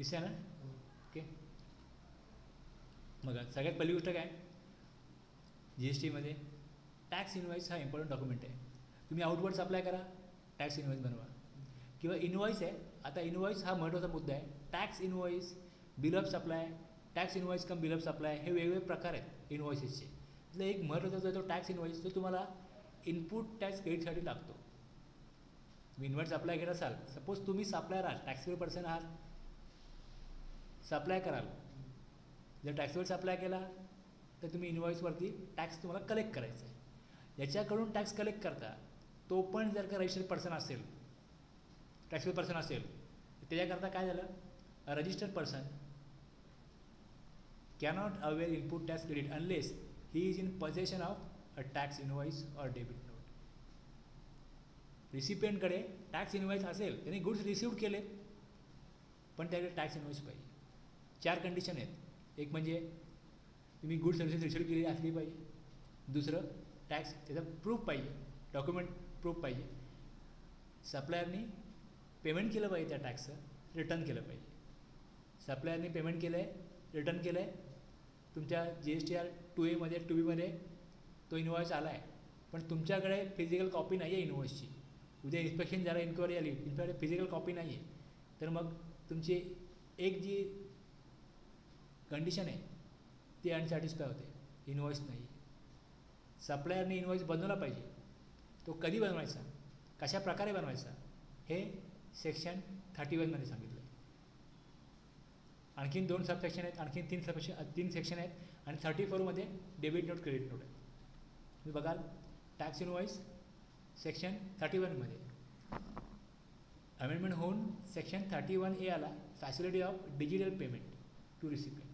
दिसते ना. ओके. बघा सगळ्यात पहिली गोष्ट काय, जी एस टीमध्ये टॅक्स इनवॉइस हा इम्पॉर्टंट डॉक्युमेंट आहे. तुम्ही आउटवर्ड्स अप्लाय करा, टॅक्स इनवॉइस बनवा. किंवा इनवॉइस आहे, आता इनवॉइस हा महत्त्वाचा मुद्दा आहे. Tax invoice, bill of supply, tax invoice come bill of supply, हे वेगवेगळे प्रकार आहेत इनवॉइसेसचे. त्यातला एक महत्त्वाचा जो आहे तो टॅक्स इनवॉइस, तो तुम्हाला इनपुट टॅक्स क्रेडिटसाठी लागतो. तुम्ही इनवॉइस अप्लाय करत असाल, सपोज तुम्ही सप्लायर आहात, टॅक्सेबल पर्सन आहात, सप्लाय कराल. जर टॅक्सेबल सप्लाय केला तर तुम्ही इनवॉइसवरती टॅक्स तुम्हाला कलेक्ट करायचा आहे. याच्याकडून टॅक्स कलेक्ट करता तो पण जर का रजिस्टर्ड पर्सन असेल, टॅक्सेबल पर्सन असेल, तर त्याच्याकरता काय झालं, a registered person cannot aware input tax credit unless he is in possession of a tax invoice or debit note. रिसिपियंटकडे टॅक्स इनवॉइस असेल, त्यांनी गुड्स रिसिव्ड केले, पण त्याकडे टॅक्स इनवॉइस पाहिजे. 4 कंडिशन आहेत. एक म्हणजे तुम्ही गुड्स सर्व्हिसेस रिसिव्ह केली असली पाहिजे. दुसरं, टॅक्स त्याचा प्रूफ पाहिजे, डॉक्युमेंट प्रूफ पाहिजे. सप्लायरनी पेमेंट केलं पाहिजे, त्या टॅक्सचं रिटर्न केलं पाहिजे. सप्लायरनी पेमेंट केलं आहे, रिटर्न केलं आहे, तुमच्या GSTR 2A मध्ये 2B तो इनवॉइस आला आहे, पण तुमच्याकडे फिजिकल कॉपी नाही आहे इनवॉइसची. उद्या इन्स्पेक्शन झालं, इन्क्वायरी आली, तुमच्याकडे फिजिकल कॉपी नाही आहे, तर मग तुमची एक जी कंडिशन आहे ती अनसॅटिस्फाय होते, इनवॉइस नाही. सप्लायरने इनवॉइस बनवला पाहिजे. तो कधी बनवायचा, कशा प्रकारे बनवायचा, हे सेक्शन 31मध्ये सांगितलं आहे. आणखीन 2 सबसेक्शन आहेत, आणखीन 3 सेक्शन आहेत, आणि 34मध्ये डेबिट नोट, क्रेडिट नोट आहे. तुम्ही बघाल टॅक्स इनवॉइस सेक्शन 31मध्ये अमेंडमेंट होऊन सेक्शन 31A आला, facility of digital payment to recipient.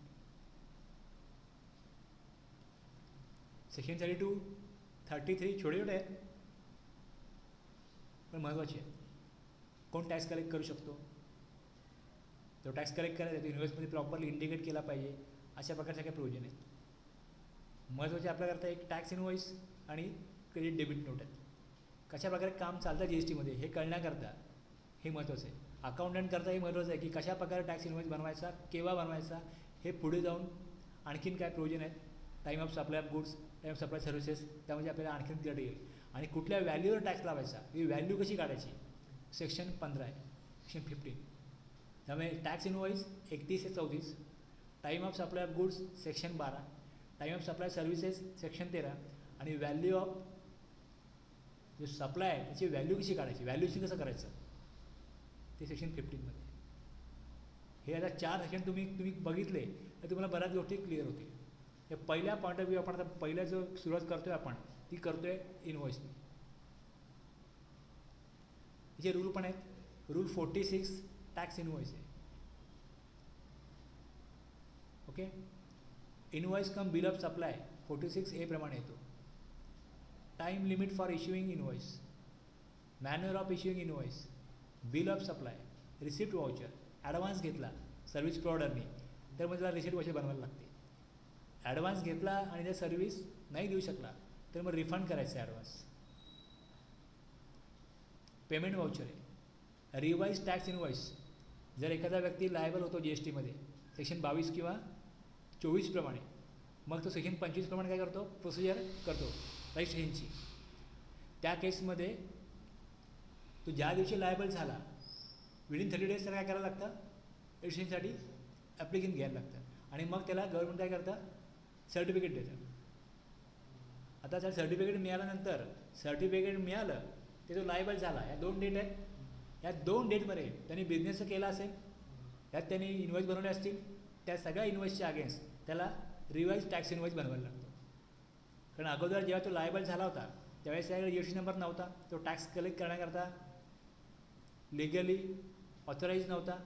Section 32, 33 छोटे छोटे आहेत पण महत्त्वाचे आहेत. कोण टॅक्स कलेक्ट करू शकतो, तो टॅक्स कलेक्ट करायचा, तो इन्व्हॉइसमध्ये प्रॉपरली इंडिकेट केला पाहिजे, अशा प्रकारचे काही प्रोविजन आहेत. महत्त्वाचे आपल्याकरता एक टॅक्स इनवॉइस आणि क्रेडिट डेबिट नोट आहेत. कशा प्रकारे काम चालतं GSTमध्ये हे कळण्याकरता हे महत्त्वाचं आहे. अकाउंटंट करता हे महत्त्वाचं आहे की कशा प्रकारे टॅक्स इनवॉइस बनवायचा, केव्हा बनवायचा, हे पुढे जाऊन आणखीन काय प्रोविजन आहेत, time of supply of goods, time of supply services, त्यामध्ये आपल्याला आणखीन क्लिअर येईल. आणि कुठल्या व्हॅल्यूवर टॅक्स लावायचा, ही व्हॅल्यू कशी काढायची, सेक्शन 15 आहे, सेक्शन 15. त्यामुळे टॅक्स इनवॉइस 31 ते 34, time of supply of goods section 12, time of supply services section 13, आणि व्हॅल्यू ऑफ जो सप्लाय आहे त्याची व्हॅल्यू कशी काढायची, व्हॅल्यूशी कसं करायचं, ते सेक्शन 15मध्ये. हे आता 4 सेक्शन तुम्ही बघितले तर तुम्हाला बऱ्याच गोष्टी क्लिअर होतील. हे पहिल्या पॉईंट ऑफ व्ह्यू आपण आता पहिल्या जो सुरुवात करतो आहे आपण ती करतो आहे इनवॉइसनी. याचे रूल पण आहेत. रूल 46 टॅक्स इनवॉइस आहे. Okay. Invoice come bill of supply 46A प्रमाणे येतो. Time limit for issuing invoice, manner of issuing invoice, bill of supply, receipt voucher. Advance घेतला सर्व्हिस प्रोव्हायडरनी तर मग त्याला रिसिप्ट वाउचर बनवायला लागते. ॲडव्हान्स घेतला आणि त्या सर्व्हिस नाही देऊ शकला तर मग रिफंड करायचं ॲडव्हान्स. पेमेंट वाउचर आहे. रिवाइज टॅक्स इनवॉइस, जर एखादा व्यक्ती लायबल होतो GSTमध्ये सेक्शन 22 किंवा 24 प्रमाणे, मग तो सेक्शन 25 प्रमाणे काय करतो, प्रोसिजर करतो रजिस्ट्रेशनची. त्या केसमध्ये तो ज्या दिवशी लायबल झाला विदिन 30 डेज त्याला काय करायला लागतं, रजिस्ट्रेशनसाठी ॲप्लिकेशन घ्यायला लागतं, आणि मग त्याला गव्हर्नमेंट काय करतं, सर्टिफिकेट देतं. आता त्या सर्टिफिकेट मिळाल्यानंतर, सर्टिफिकेट मिळालं ते जो लायबल झाला, या 2 डेट आहेत, या 2 डेटमध्ये त्यांनी बिझनेस केला असेल, त्यात त्यांनी इनवॉइस बनवले असतील, त्या सगळ्या इनवॉइसच्या अगेन्स्ट त्याला रिवाइज टॅक्स इनवॉइस बनवायला लागतो. कारण अगोदर जेव्हा तो लायबल झाला होता त्यावेळेस त्याकडे GST नंबर नव्हता, तो टॅक्स कलेक्ट करण्याकरता लिगली ऑथराईज नव्हता.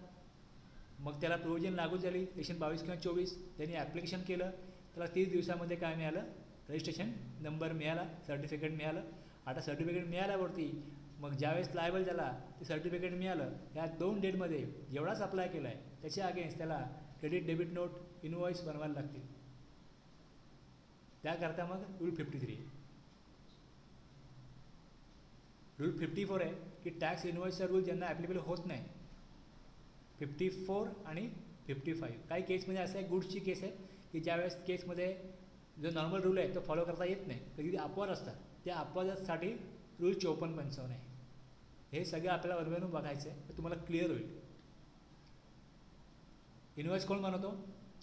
मग त्याला प्रोव्हिजन लागू झाली सेक्शन 22 किंवा 24. त्यांनी ॲप्लिकेशन केलं, त्याला 30 दिवसामध्ये काय मिळालं, रजिस्ट्रेशन नंबर मिळाला, सर्टिफिकेट मिळालं. आता सर्टिफिकेट मिळाल्यावरती मग ज्यावेळेस लायबल झाला ते सर्टिफिकेट मिळालं, या 2 डेटमध्ये जेवढाच अप्लाय केला आहे त्याच्या अगेन्स्ट त्याला क्रेडिट डेबिट नोट इनवॉइस बनवायला लागतील. त्याकरता मग रूल 53 आहे. रूल 54 आहे की टॅक्स इनवॉइसचा रूल ज्यांना ॲप्लिकेबल होत नाही 54 आणि 55. काही केसमध्ये असं आहे, गुड्सची केस आहे की ज्यावेळेस केसमध्ये जो नॉर्मल रूल आहे तो फॉलो करता येत नाही, कधी अपवाद असतात, त्या अपवादासाठी रूल 54-55 आहे. हे सगळं आपल्याला वरवरून बघायचं आहे, तर तुम्हाला क्लिअर होईल. इनवॉइस कोण बनवतो?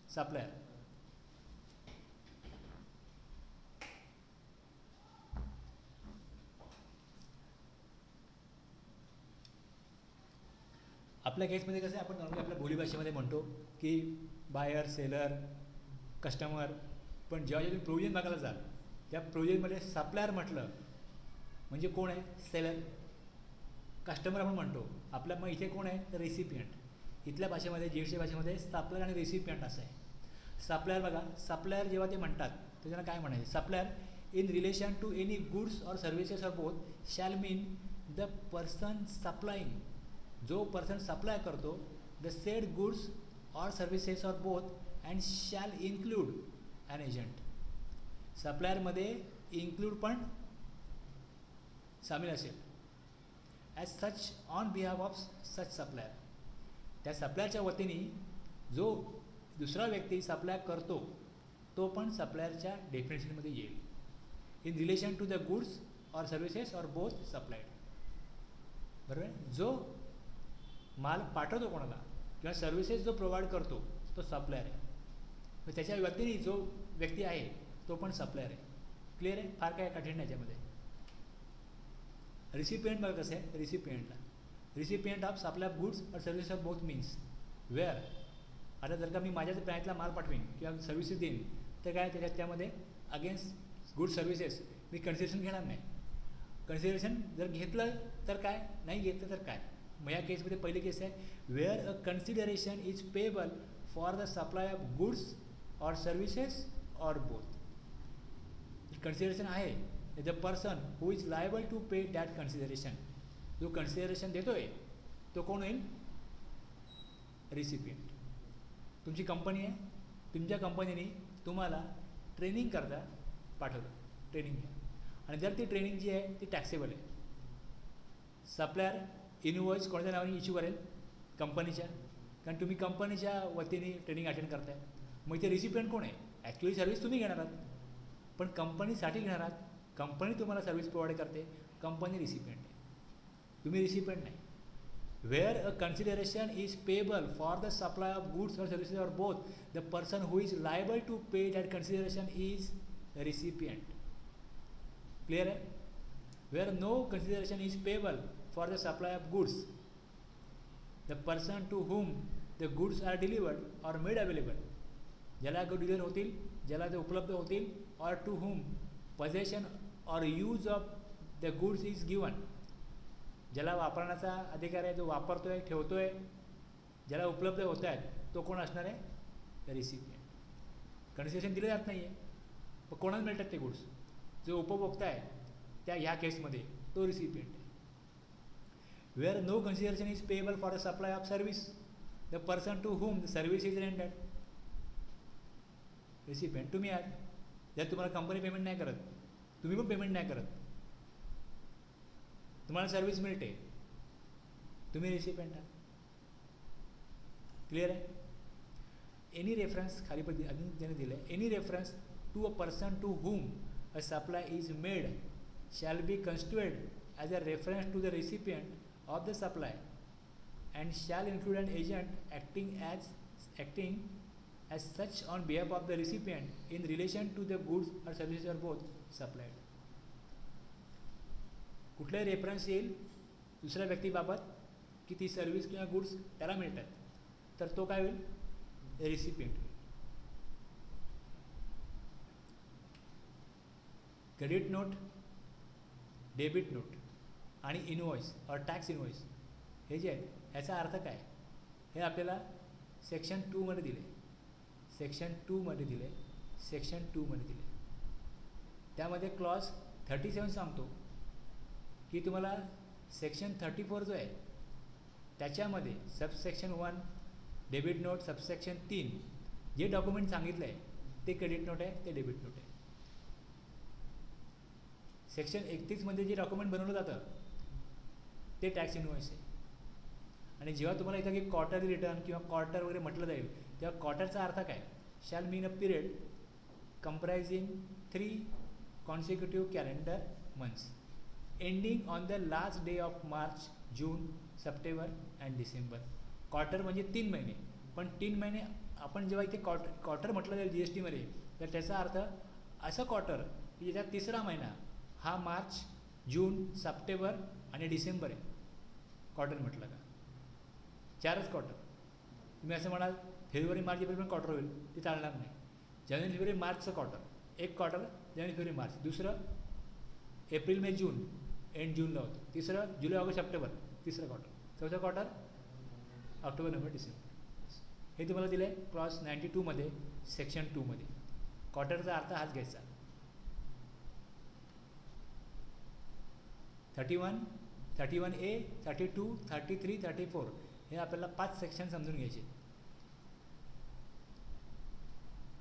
सप्लायर. आपल्या केसमध्ये कसं आहे, आपण नॉर्मली आपल्या बोलीभाषेमध्ये म्हणतो की बायर, सेलर, कस्टमर. पण जेव्हा तुम्ही प्रोव्हिजन बघायला जाल, त्या प्रोव्हिजनमध्ये सप्लायर म्हटलं म्हणजे कोण आहे? सेलर. कस्टमर आपण म्हणतो, आपल्या मग इथे कोण आहे? तर रेसिपियंट. इथल्या भाषेमध्ये, जीएसटी भाषेमध्ये सप्लायर आणि रेसिपियंट असं आहे. सप्लायर बघा, सप्लायर जेव्हा ते म्हणतात तर त्यांना काय म्हणायचं? Supplier in relation to any goods or services or both shall mean the person supplying. जो पर्सन सप्लाय करतो the said goods or services or both and shall include an agent. सप्लायरमध्ये इन्क्लूड पण सामील असेल. As such on behalf of such supplier. त्या सप्लायरच्या वतीने जो दुसरा व्यक्ती सप्लाय करतो तो पण सप्लायरच्या डेफिनेशनमध्ये येईल. In relation to the goods or services or both supplied. बरोबर आहे. जो माल पाठवतो कोणाला किंवा सर्व्हिसेस जो प्रोव्हाइड करतो तो सप्लायर आहे. मग त्याच्या वतीने जो व्यक्ती आहे तो पण सप्लायर आहे. क्लिअर आहे? फार काय कठीण नाही याच्यामध्ये. रिसिपियंट बघा कसं आहे. Recipient of supply of goods or services of both means where. आता जर का मी माझ्याच ब्रँडला माल पाठवीन किंवा सर्व्हिसेस देईन तर काय त्यामध्ये अगेन्स्ट गुड सर्व्हिसेस मी कन्सिडरेशन घेणार नाही. कन्सिडरेशन जर घेतलं तर काय, नाही घेतलं तर काय. मग या केसमध्ये पहिली केस आहे where a consideration is payable for the supply of goods or services or both. Consideration आहे, the person who is liable to pay that consideration. जो कन्सिडरेशन देतोय तो कोण होईल? रिसिपियंट. तुमची कंपनी आहे, तुमच्या कंपनीने तुम्हाला ट्रेनिंग करता पाठवलं, ट्रेनिंग घ्या. आणि जर ती ट्रेनिंग जी आहे ती टॅक्सेबल आहे, सप्लायर इनवॉइस कोणाच्या नावाने इश्यू करेल? कंपनीच्या. कारण तुम्ही कंपनीच्या वतीने ट्रेनिंग अटेंड करताय. मग ते रिसिपियंट कोण आहे? ॲक्च्युअली सर्व्हिस तुम्ही घेणार आहात, पण कंपनीसाठी घेणार आहात. कंपनी तुम्हाला सर्व्हिस प्रोव्हाइड करते, कंपनी रिसिपियंट आहे, तुम्ही रिसिपियंट नाही. Where a consideration is payable for the supply of goods or services or both, the person who is liable to pay that consideration is the recipient. Clear है? Where no consideration is payable for the supply of goods, the person to whom the goods are delivered or made available, ज्याला deliver होतील, ज्याला ते उपलब्ध होतील, or to whom possession or use of the goods is given, ज्याला वापरण्याचा अधिकार आहे, जो वापरतोय, ठेवतोय, ज्याला उपलब्ध होत आहेत तो कोण असणार आहे? रिसिपियंट. कन्सिडरेशन दिलं जात नाही आहे, पण कोणाला मिळतात ते गुड्स? जो उपभोक्ता आहे त्या ह्या केसमध्ये तो रिसिपियंट आहे. Where no consideration is payable for the supply of service, the person to whom the service is rendered. Recipient तुम्ही आहात. जर तुम्हाला कंपनी पेमेंट नाही करत, तुम्ही पण पेमेंट नाही करत, तुम्हाला सर्व्हिस मिळते, तुम्ही रिसिपियंट आहात. क्लिअर आहे? एनी रेफरन्स खाली पण अजून त्याने दिलं आहे, any reference to a person to whom a supply is made shall be constituted as a reference to the recipient of the supply and shall include an agent acting as such on behalf of the recipient in relation to the goods or services or both supplied. कुठलाही reference येईल दुसऱ्या व्यक्तीबाबत की ती service किंवा goods त्याला मिळतात, तर तो काय होईल? रिसिपियंट होईल. क्रेडिट नोट, डेबिट नोट आणि इनवॉइस और टॅक्स इनवॉइस हे जे आहेत याचा अर्थ काय हे आपल्याला सेक्शन 2 मध्ये दिले, सेक्शन 2 मध्ये दिले, सेक्शन 2 मध्ये दिले. त्यामध्ये क्लॉज 37 सांगतो की तुम्हाला सेक्शन 34 जो आहे त्याच्यामध्ये सबसेक्शन 1 डेबिट नोट, सबसेक्शन 3 जे डॉक्युमेंट सांगितलं आहे ते क्रेडिट नोट आहे, ते डेबिट नोट आहे. सेक्शन 31 मध्ये जे डॉक्युमेंट बनवलं जातं ते टॅक्स इनवॉइस आहे. आणि जेव्हा तुम्हाला इथं की क्वार्टरली रिटर्न किंवा क्वार्टर वगैरे म्हटलं जाईल तेव्हा क्वार्टरचा अर्थ काय, shall mean a period comprising 3 consecutive calendar months ending on the last day of March, June, September and December. Quarter म्हणजे 3 महिने, पण 3 महिने आपण जेव्हा इथे क्वार्टर म्हटलं जाईल जी एस टीमध्ये तर त्याचा अर्थ असं क्वार्टर की ज्याचा तिसरा महिना हा मार्च, जून, सप्टेंबर आणि डिसेंबर आहे. क्वार्टर म्हटलं का 4च क्वार्टर. तुम्ही असं म्हणाल फेब्रुवारी मार्च एप्रिल पण क्वार्टर होईल, ते चालणार नाही. जानेवारी फेब्रुवारी मार्चचं क्वार्टर, एक क्वार्टर जानेवारी फेब्रुवारी मार्च, दुसरं एप्रिल मे जून एंड जूनला होतं, तिसरं जुलै ऑगस्ट सप्टेंबर तिसरं क्वार्टर, चौथं क्वार्टर ऑक्टोबर नोव्हेंबर डिसेंबर. हे तुम्हाला दिलं आहे क्लॉज 92मध्ये सेक्शन 2मध्ये. क्वार्टरचा अर्थ हाच घ्यायचा. 31, 31A, 32, 33, 34 हे आपल्याला 5 सेक्शन समजून घ्यायचे.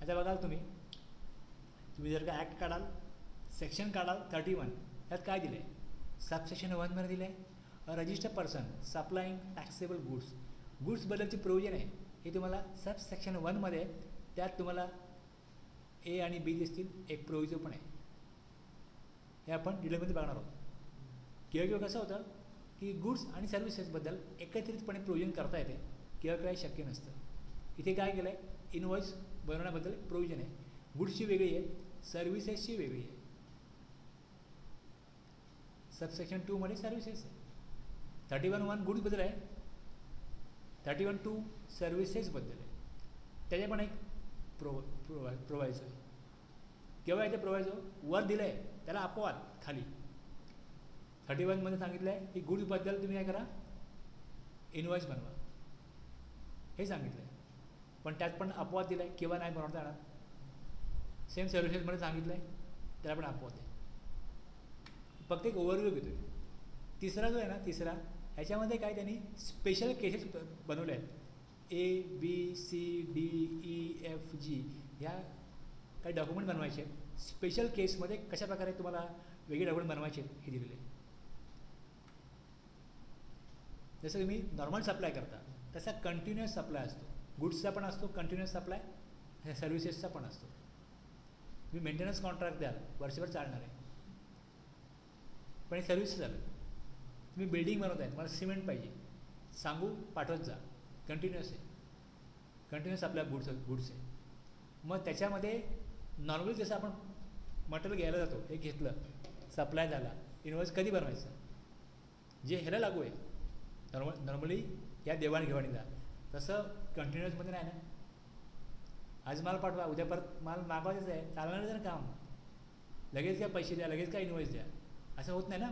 आता बघाल तुम्ही जर का ॲक्ट काढाल, सेक्शन काढाल 31, त्यात काय दिलं आहे, सबसेक्शन 1मध्ये दिलं आहे a registered person supplying taxable गुड्सबद्दलची प्रोव्हिजन आहे. हे तुम्हाला सबसेक्शन 1मध्ये, त्यात तुम्हाला ए आणि बी दिसतील, एक प्रोव्हिजन पण आहे. हे आपण डिटेलमध्ये बघणार आहोत. किंवा कसं होतं की गुड्स आणि सर्व्हिसेसबद्दल एकत्रितपणे प्रोव्हिजन करता येते, किंवा काही शक्य नसतं. इथे काय केलं आहे, इनवॉइस बनवण्याबद्दल प्रोव्हिजन आहे. गुड्सची वेगळी आहे, सर्व्हिसेसची वेगळी आहे. सबसेक्शन 2मध्ये सर्व्हिसेस आहे. 31(1) गुड्सबद्दल आहे, 31(2) सर्व्हिसेसबद्दल आहे. त्याच्या पण एक प्रोव्हायझो आहे. केव्हा येते प्रोव्हायझो, वर दिलं आहे त्याला अपवाद खाली. 31मध्ये सांगितलं आहे की गुड्सबद्दल तुम्ही काय करा, इनवॉइस बनवा, हे सांगितलं आहे. पण त्यात पण अपवाद दिला आहे, केव्हा नाही बनवता येणार. सेम सर्व्हिसेसमध्ये सांगितलं आहे, त्याला पण अपवाद आहे. फक्त एक ओव्हरव्ह्यू घेतो. तिसरा जो आहे ना, तिसरा ह्याच्यामध्ये काय त्यांनी स्पेशल केसेस बनवले आहेत. ABCDEFG ह्या काही डॉक्युमेंट बनवायचे आहेत. स्पेशल केसमध्ये कशा प्रकारे तुम्हाला वेगळे डॉक्युमेंट बनवायचे आहेत हे दिलेले आहे. जसं तुम्ही नॉर्मल सप्लाय करता तसा कंटिन्युअस सप्लाय असतो. गुड्सचा पण असतो कंटिन्युअस सप्लाय, सर्व्हिसेसचा पण असतो. तुम्ही मेंटेनन्स कॉन्ट्रॅक्ट द्याल, वर्षभर चालणार आहे. पण हे सर्व्हिस झालं. तुम्ही बिल्डिंग बनवत आहे, मला सिमेंट पाहिजे, सांगू पाठवत जा, कंटिन्युअस आहे. कंटिन्युअस आपल्या गुड्स आहे. मग त्याच्यामध्ये नॉर्मली जसं आपण मटेरियल घ्यायला जातो, हे घेतलं, सप्लाय झाला, इनवॉइस कधी बनवायचं, जे ह्याला लागू आहे नॉर्मली या देवाणघेवाणीला, तसं कंटिन्युअसमध्ये नाही ना. आज माल पाठवा, उद्या परत माल मागवायचं आहे, चालणार नाही काम. लगेच काय पैसे द्या, लगेच काय इनवॉइस द्या, असं होत नाही ना.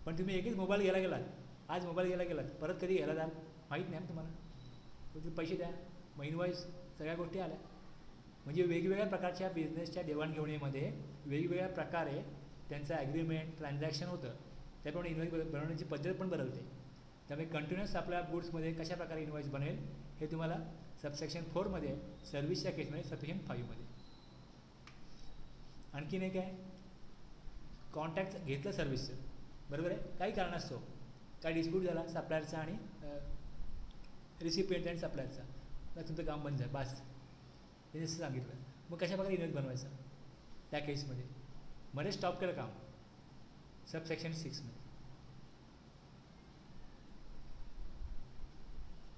पण तुम्ही एकच मोबाईल घ्यायला गेलात, आज मोबाईल घ्यायला गेलात, परत कधी घ्यायला जाल माहीत नाही तुम्हाला. तुम्ही पैसे द्या, मग इनवॉइस, सगळ्या गोष्टी आल्या. म्हणजे वेगवेगळ्या प्रकारच्या बिझनेसच्या देवाणघेवाणीमध्ये वेगवेगळ्या प्रकारे त्यांचं ॲग्रीमेंट ट्रान्झॅक्शन होतं. त्याप्रमाणे इनवॉइस बनवण्याची पद्धत पण बदलते. त्यामुळे कंटिन्युअस आपल्या गुड्समध्ये कशा प्रकारे इनवॉइस बनेल हे तुम्हाला सबसेक्शन 4मध्ये, सर्व्हिसच्या केसमध्ये सबसेक्शन 5मध्ये. आणखीन एक आहे, कॉन्टॅक्ट घेतलं सर्व्हिसचं, बरोबर आहे, काही कारणास्तव काय डिस्प्यूट झाला सप्लायरचा आणि रिसिपिएंट आणि सप्लायरचा, मग तुमचं काम बंद झालं, बास, हे जसं सांगितलं. मग कशा प्रकारे इनवॉइस बनवायचा त्या केसमध्ये, मध्ये स्टॉप केलं काम, सबसेक्शन 6मध्ये.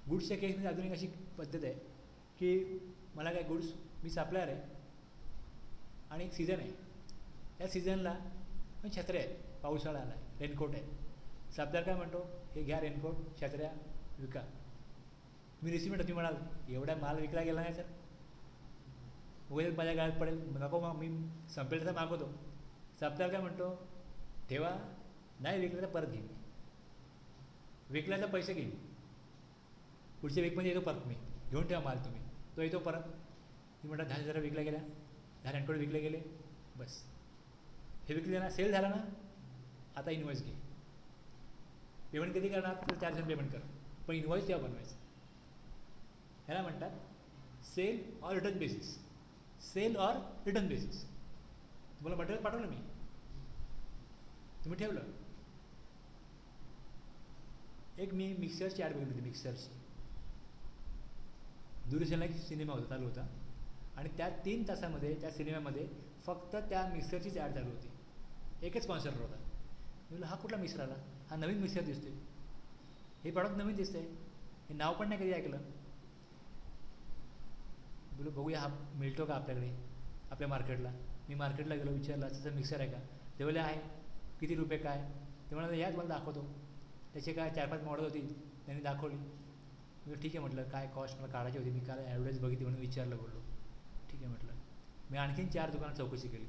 गुड्सच्या केसमध्ये अजून एक अशी पद्धत आहे की मला काय गुड्स, मी सप्लायर आहे आणि एक सीझन आहे, त्या सीझनला पण छत्र्या आहेत, पावसाळा आला आहे, रेनकोट आहे. सप्लायर काय म्हणतो, हे घ्या रेनकोट, छत्र्या विका. मी रिसिपिएंट, तुम्ही म्हणाल एवढा माल विकला गेला नाही सर, उगाच माझ्या गाळ्यात पडेल, नको मग मी संपेल तर मागवतो. सप्लायर काय म्हणतो, ठेवा, नाही विकलं तर परत घेईन, विकला तर पैसे घेईन, पुढच्या वीकमध्ये येतो परत, मी घेऊन ठेवा माल तुम्ही. तो येतो परत, मी म्हणतात 10,000 विकल्या गेल्या, 10 रेनकोट विकले गेले, बस हे विकले ना, सेल झाला ना, आता इनवॉइस घे. पेमेंट कधी करणार तर 4 दिवसांनी पेमेंट कर, पण इनवॉइस तेव्हा बनवायचं. ह्याला म्हणतात sale or return basis. Sale or return basis. तुम्हाला मटेरियल पाठवलं मी, तुम्ही ठेवलं, एक मी मिक्सरची ॲड बघितली होती, मिक्सरची. दूरदर्शनला एक सिनेमा होता, चालू होता, आणि त्या 3 तासामध्ये त्या सिनेमामध्ये फक्त त्या मिक्सरचीच ॲड चालू होती. एकच कॉन्सेप्ट होता. मी म्हटलं हा कुठला मिक्सर आला, हा नवीन मिक्सर दिसतोय, हे प्रॉडक्ट नवीन दिसतंय, हे नाव पण नाही कधी ऐकलं. बोलू बघूया हा मिळतो का आपल्याकडे, आपल्या मार्केटला. मी मार्केटला गेलो, विचारलं तसं मिक्सर आहे का, ते बोलले आहे. किती रुपये काय, ते म्हणाले या मला दाखवतो. त्याचे काय 4-5 मॉडेल होती, त्यांनी दाखवली. मी ठीक आहे म्हटलं, काय कॉस्ट मला काढायची होती, मी काल ॲडव्हर्टाईज बघितली म्हणून विचारलं, बोललो ठीक आहे म्हटलं. मी आणखीन 4 दुकानात चौकशी केली,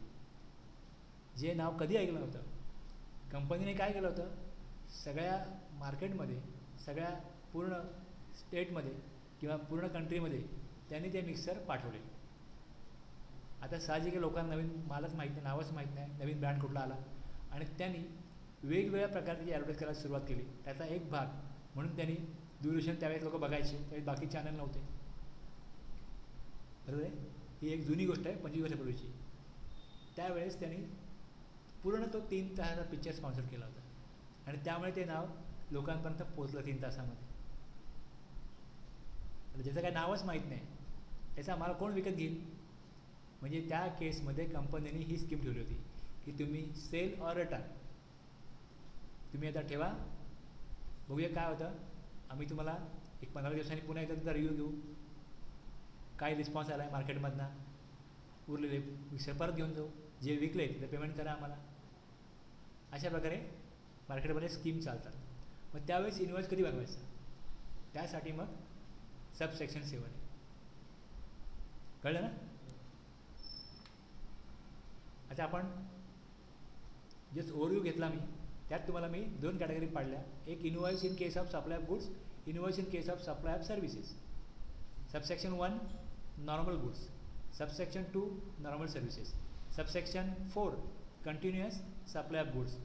जे नाव कधी ऐकलं नव्हतं. कंपनीने काय केलं होतं, सगळ्या मार्केटमध्ये, सगळ्या पूर्ण स्टेटमध्ये किंवा पूर्ण कंट्रीमध्ये त्यांनी ते मिक्सर पाठवले. आता साहजिक लोकांना नवीन मालच माहीत नाही, नावच माहीत नाही, नवीन ब्रँड कुठला आला, आणि त्यांनी वेगवेगळ्या प्रकारची ॲडव्हर्टाईज करायला सुरुवात केली. त्याचा एक भाग म्हणून त्यांनी दूरदर्शन त्यावेळेस लोक बघायचे, त्यावेळेस बाकी चॅनल नव्हते, बरोबर आहे. ही एक जुनी गोष्ट आहे, 25 वर्षापूर्वीची. त्यावेळेस त्यांनी पूर्ण तो 3 तासाचा पिक्चर स्पॉन्सर केला होता, आणि त्यामुळे ते नाव लोकांपर्यंत पोहोचलं 3 तासामध्ये. ज्याचं काही नावच माहीत नाही त्याचा आम्हाला कोण विकत घेईल. म्हणजे त्या केसमध्ये कंपनीने ही स्कीम ठेवली होती की तुम्ही सेल ऑर रिटर्न, तुम्ही आता ठेवा, बघूया काय होतं, आम्ही तुम्हाला एक 15 दिवसांनी पुन्हा एकदा तुमचा रिव्ह्यू घेऊ, काय रिस्पॉन्स आला आहे मार्केटमधनं, उरलेले मिक्सर परत घेऊन जाऊ, जे विकले ते पेमेंट करा आम्हाला. अशा प्रकारे मार्केटमध्ये स्कीम चालतात. मग त्यावेळेस इन्व्हॉइस कधी बनवायचं, त्यासाठी मग सबसेक्शन 7 आहे. कळलं ना. आता आपण जस्ट ओव्हरव्ह्यू घेतला मी, त्यात तुम्हाला मी 2 कॅटेगरी पाडल्या. एक invoice in case of supply of goods, invoice in case of supply of services. Subsection 1 normal goods, subsection 2 normal services, subsection 4 continuous supply of goods,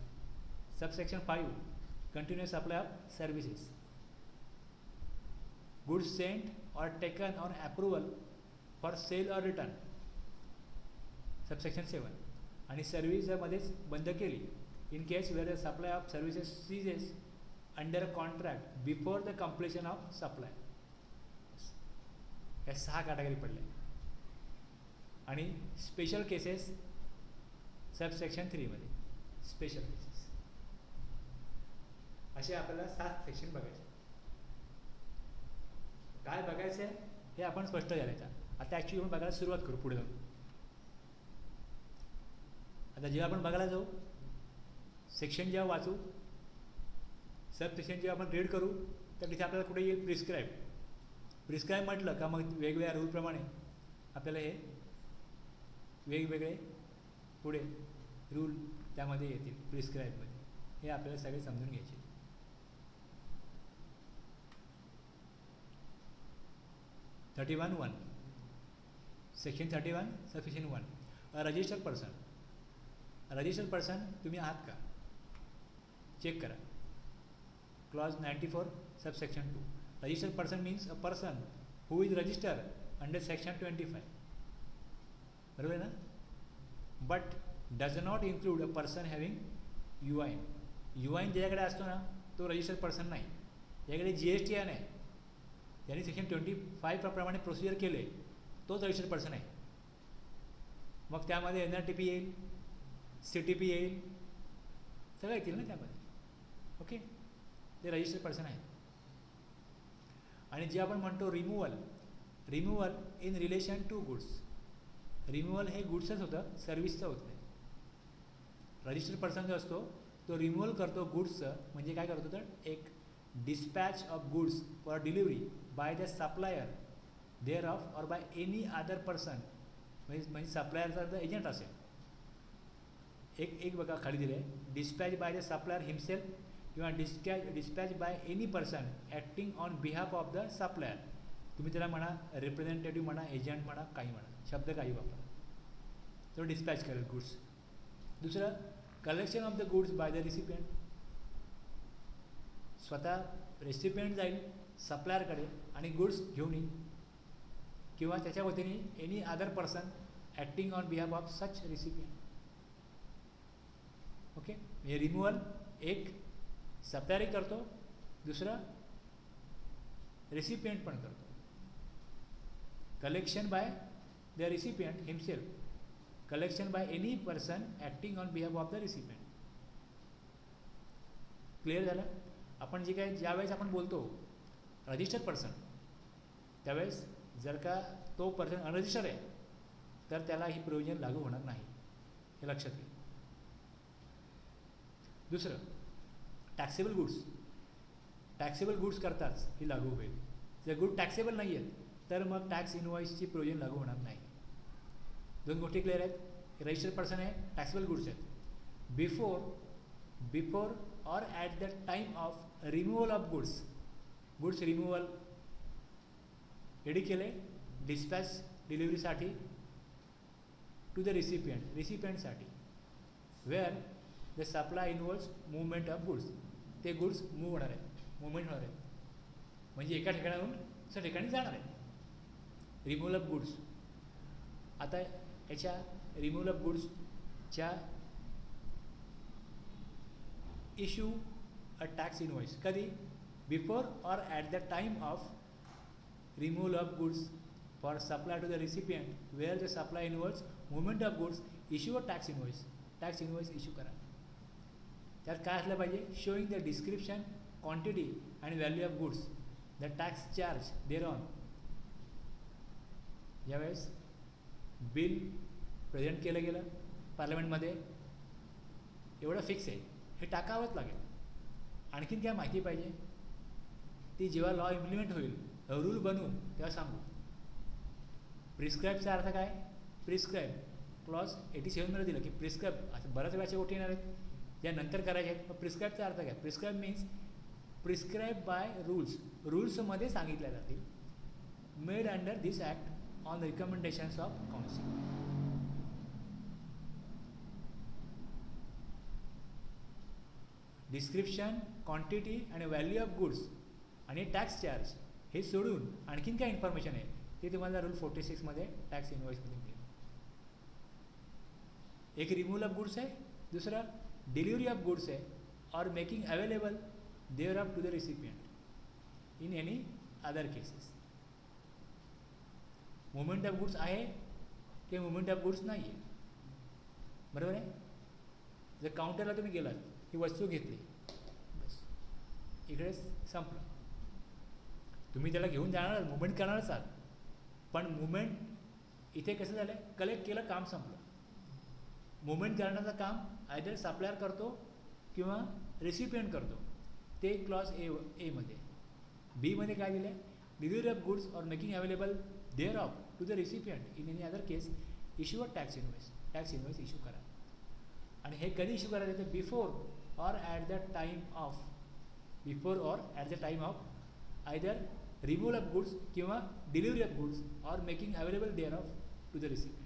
subsection 5 continuous supply of services. Goods sent or taken on approval for sale or return, subsection 7. आणि सर्व्हिसमध्येच बंद केली in case where the supply of services ceases under contract before the completion of supply. या 6 category पडल्या. आणि special cases subsection 3 मध्ये, special cases. असे आपल्याला 7 सेक्शन बघायचे. काय बघायचं आहे हे आपण स्पष्ट झालं. आता ॲक्च्युली आपण बघायला सुरुवात करू पुढे जाऊन. आता जेव्हा आपण बघायला जाऊ, सेक्शन जेव्हा वाचू, सब सेक्शन जेव्हा आपण रीड करू, तर तिथे आपल्याला कुठे येईल प्रिस्क्राईब. प्रिस्क्राईब म्हटलं का मग वेगवेगळ्या रूलप्रमाणे आपल्याला हे वेगवेगळे पुढे रूल त्यामध्ये येतील प्रिस्क्राईबमध्ये. हे आपल्याला सगळे समजून घ्यायचे. सेक्शन 31 सबसेक्शन 1 अ रजिस्टर्ड पर्सन. रजिस्टर्ड पर्सन तुम्ही आहात का, चेक करा. Clause 94 subsection 2. Registered person means a person who is registered under section 25, बरोबर आहे ना. But does not include a person having UIN. UIN ज्याच्याकडे असतो ना तो रजिस्टर्ड पर्सन नाही, ज्याकडे GSTN आहे, त्यांनी सेक्शन 25 प्रमाणे प्रोसिजर केले, तोच रजिस्टर्ड पर्सन आहे. मग त्यामध्ये NRTP येईल, CTP येईल, सगळं येतील ना त्यामध्ये. ओके, ते रजिस्टर्ड पर्सन आहे. आणि जे आपण म्हणतो removal in relation to goods, removal हे गुड्सच होतं, सर्व्हिसचं होत नाही. रजिस्टर्ड पर्सन जो असतो तो रिमूव्हल करतो गुड्सचं. म्हणजे काय करतो, तर एक dispatch of goods for delivery by the supplier thereof or by any other person. म्हणजे सप्लायरचा जर एजंट असेल, एक बघा खाली दिले, dispatch by the supplier himself किंवा dispatch by any person acting on behalf of the supplier. तुम्ही त्याला म्हणा रिप्रेझेंटेटिव्ह म्हणा, एजंट म्हणा, काही म्हणा, शब्द काही वापरा, तो डिस्पॅच करेल गुड्स. दुसरं collection of the goods by the recipient. स्वतः रेसिपियंट जाईल सप्लायरकडे आणि गुड्स घेऊन येईल, किंवा त्याच्या वतीने any other person acting on behalf of such recipient. Okay, म्हणजे रिमूव्हल एक सप्लायरही करतो दुसरं रेसिपियंट पण करतो. Collection by the recipient himself, collection bye any person acting on behalf of the recipient. Clear झालं. आपण जे काही ज्यावेळेस आपण बोलतो रजिस्टर्ड पर्सन, त्यावेळेस जर का तो पर्सन अनरजिस्टर्ड आहे तर त्याला ही प्रोव्हिजन लागू होणार नाही, हे लक्षात घ्या. दुसरं टॅक्सेबल गुड्स, टॅक्सेबल गुड्स करताच ही लागू होईल. जर गुड टॅक्सेबल नाही आहेत तर मग टॅक्स इनवॉइसची प्रोव्हिजन लागू होणार नाही. दोन गोष्टी क्लिअर आहेत. रजिस्टर्ड पर्सन आहे, टॅक्सेबल गुड्स आहेत. Before or at the time of removal of goods, goods removal ready केले डिस्पॅच डिलिव्हरीसाठी टू द रिसिपियंटसाठी, where the supply involves movement of goods. ते गुड्स मूव्ह होणार आहेत, मुवमेंट होणार आहेत, म्हणजे एका ठिकाणाहून दुसऱ्या ठिकाणी जाणार आहेत. Removal of goods. आता याच्या रिमूव्हल ऑफ गुड्सच्या इश्यू अ टॅक्स इनवॉइस कधी, before or at the time of removal of goods for supply to the recipient where the supply involves movement of goods, issue a tax invoice. Tax invoice issue करा. त्यात काय असलं पाहिजे, showing the description, quantity and value of goods, the tax charge thereon. यावेळेस bill present केलं गेलं पार्लमेंटमध्ये, एवढं fix आहे, हे टाकावंच लागेल. आणखीन काय माहिती पाहिजे ती जेव्हा लॉ इम्प्लिमेंट होईल, रूल बनवू तेव्हा सांगू. प्रिस्क्राईबचा अर्थ काय, प्रिस्क्राईब क्लॉज 87मध्ये दिलं की प्रिस्क्राईब. असं बऱ्याच वेळाच्या गोष्टी येणार आहेत ज्या नंतर करायच्या आहेत. मग प्रिस्क्राईबचा अर्थ काय, prescribe means prescribe by rules, रूल्समध्ये सांगितल्या जातील, made under this act on recommendations of council. Description, quantity आणि व्हॅल्यू ऑफ गुड्स आणि टॅक्स चार्ज हे सोडून आणखीन काय इन्फॉर्मेशन आहे ते तुम्हाला रूल 46मध्ये टॅक्स इनवॉइसमध्ये मिळेल. एक रिमूव्हल ऑफ गुड्स आहे, दुसरा डिलिव्हरी ऑफ गुड्स आहे, और making available thereof to the recipient in any other cases. Movement of goods आहे की मुवमेंट ऑफ गुड्स नाही आहे, बरोबर आहे. जर काउंटरला तुम्ही गेलात, ही वस्तू घेतली, बस इकडेच संपलं. तुम्ही त्याला घेऊन जाणार, मुवमेंट करणारच आहात, पण मुवमेंट इथे कसं झालं, कलेक्ट केलं, काम संपलं. मुवमेंट करण्याचं काम आयदर सप्लायर करतो किंवा रेसिपियंट करतो, ते क्लॉज एमध्ये. बीमध्ये काय दिलं, delivery of goods or making available thereof to the recipient in any other case, issue a tax invoice. Tax invoice issue करा. आणि हे कधी इश्यू करायचं तर before or at the time of, before or at the time of either removal of goods किंवा delivery of goods or making available thereof to the recipient.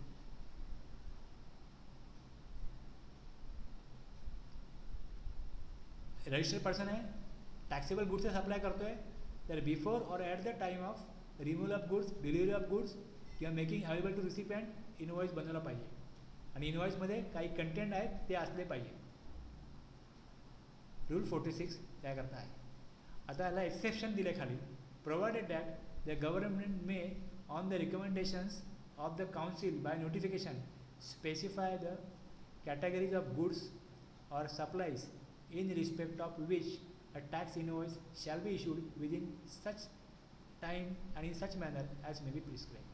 Registered person आहे, taxable गुड्सचा supply करतोय, तर before or at the time of removal of goods, delivery of goods किंवा making available to recipient invoice बनवला पाहिजे. आणि इनवॉइसमध्ये काही content आहेत ते असले पाहिजे. रूल 46 त्याकरता आहे. आता याला एक्सेप्शन दिले खाली, provided that the government may on the recommendations of the council by notification specify the categories of goods और supplies in respect of which a tax invoice shall be issued within such time and in such manner as may be prescribed.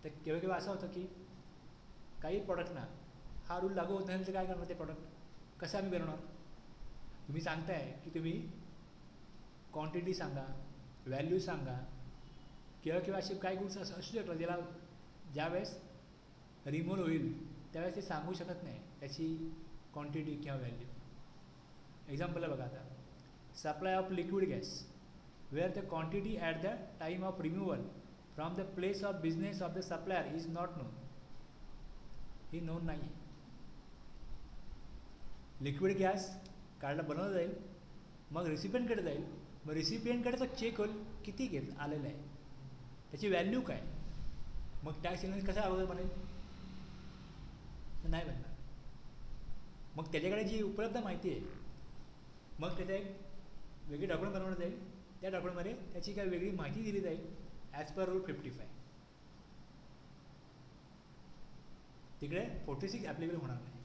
तर केव्हा केव्हा असं होतं की काही प्रॉडक्टना हा rule लागू होत नाही तर काय करणार, ते प्रॉडक्ट कसं आम्ही बनवणार. तुम्ही सांगताय की तुम्ही क्वांटिटी सांगा, व्हॅल्यू सांगा, केव्हा केव्हा असे काही गुड्स असू शकतात ज्याला ज्यावेळेस रिमूव्ह होईल त्यावेळेस ते सांगू शकत नाही त्याची क्वांटिटी किंवा व्हॅल्यू. एक्झाम्पल बघा आता, supply of liquid gas where the quantity at the time of removal from the place of business of the supplier is not known. ही नोन नाही. लिक्विड गॅस कार्डला बनवलं जाईल, मग रिसिपियंटकडे जाईल, मग रिसिपियंटकडे तो चेक होईल किती आलेलं आहे, त्याची व्हॅल्यू काय, मग टॅक्स इनवॉइस कसा अगोदर बनेल, नाही बनणार. मग त्याच्याकडे जी उपलब्ध माहिती आहे, मग त्याचा एक वेगळी डॉक्युमेंट बनवण्यात जाईल. त्या डॉक्युमेंटमध्ये त्याची काही वेगळी माहिती दिली जाईल ॲज पर रूल 55. तिकडे 46 ॲप्लिकेबल होणार नाही.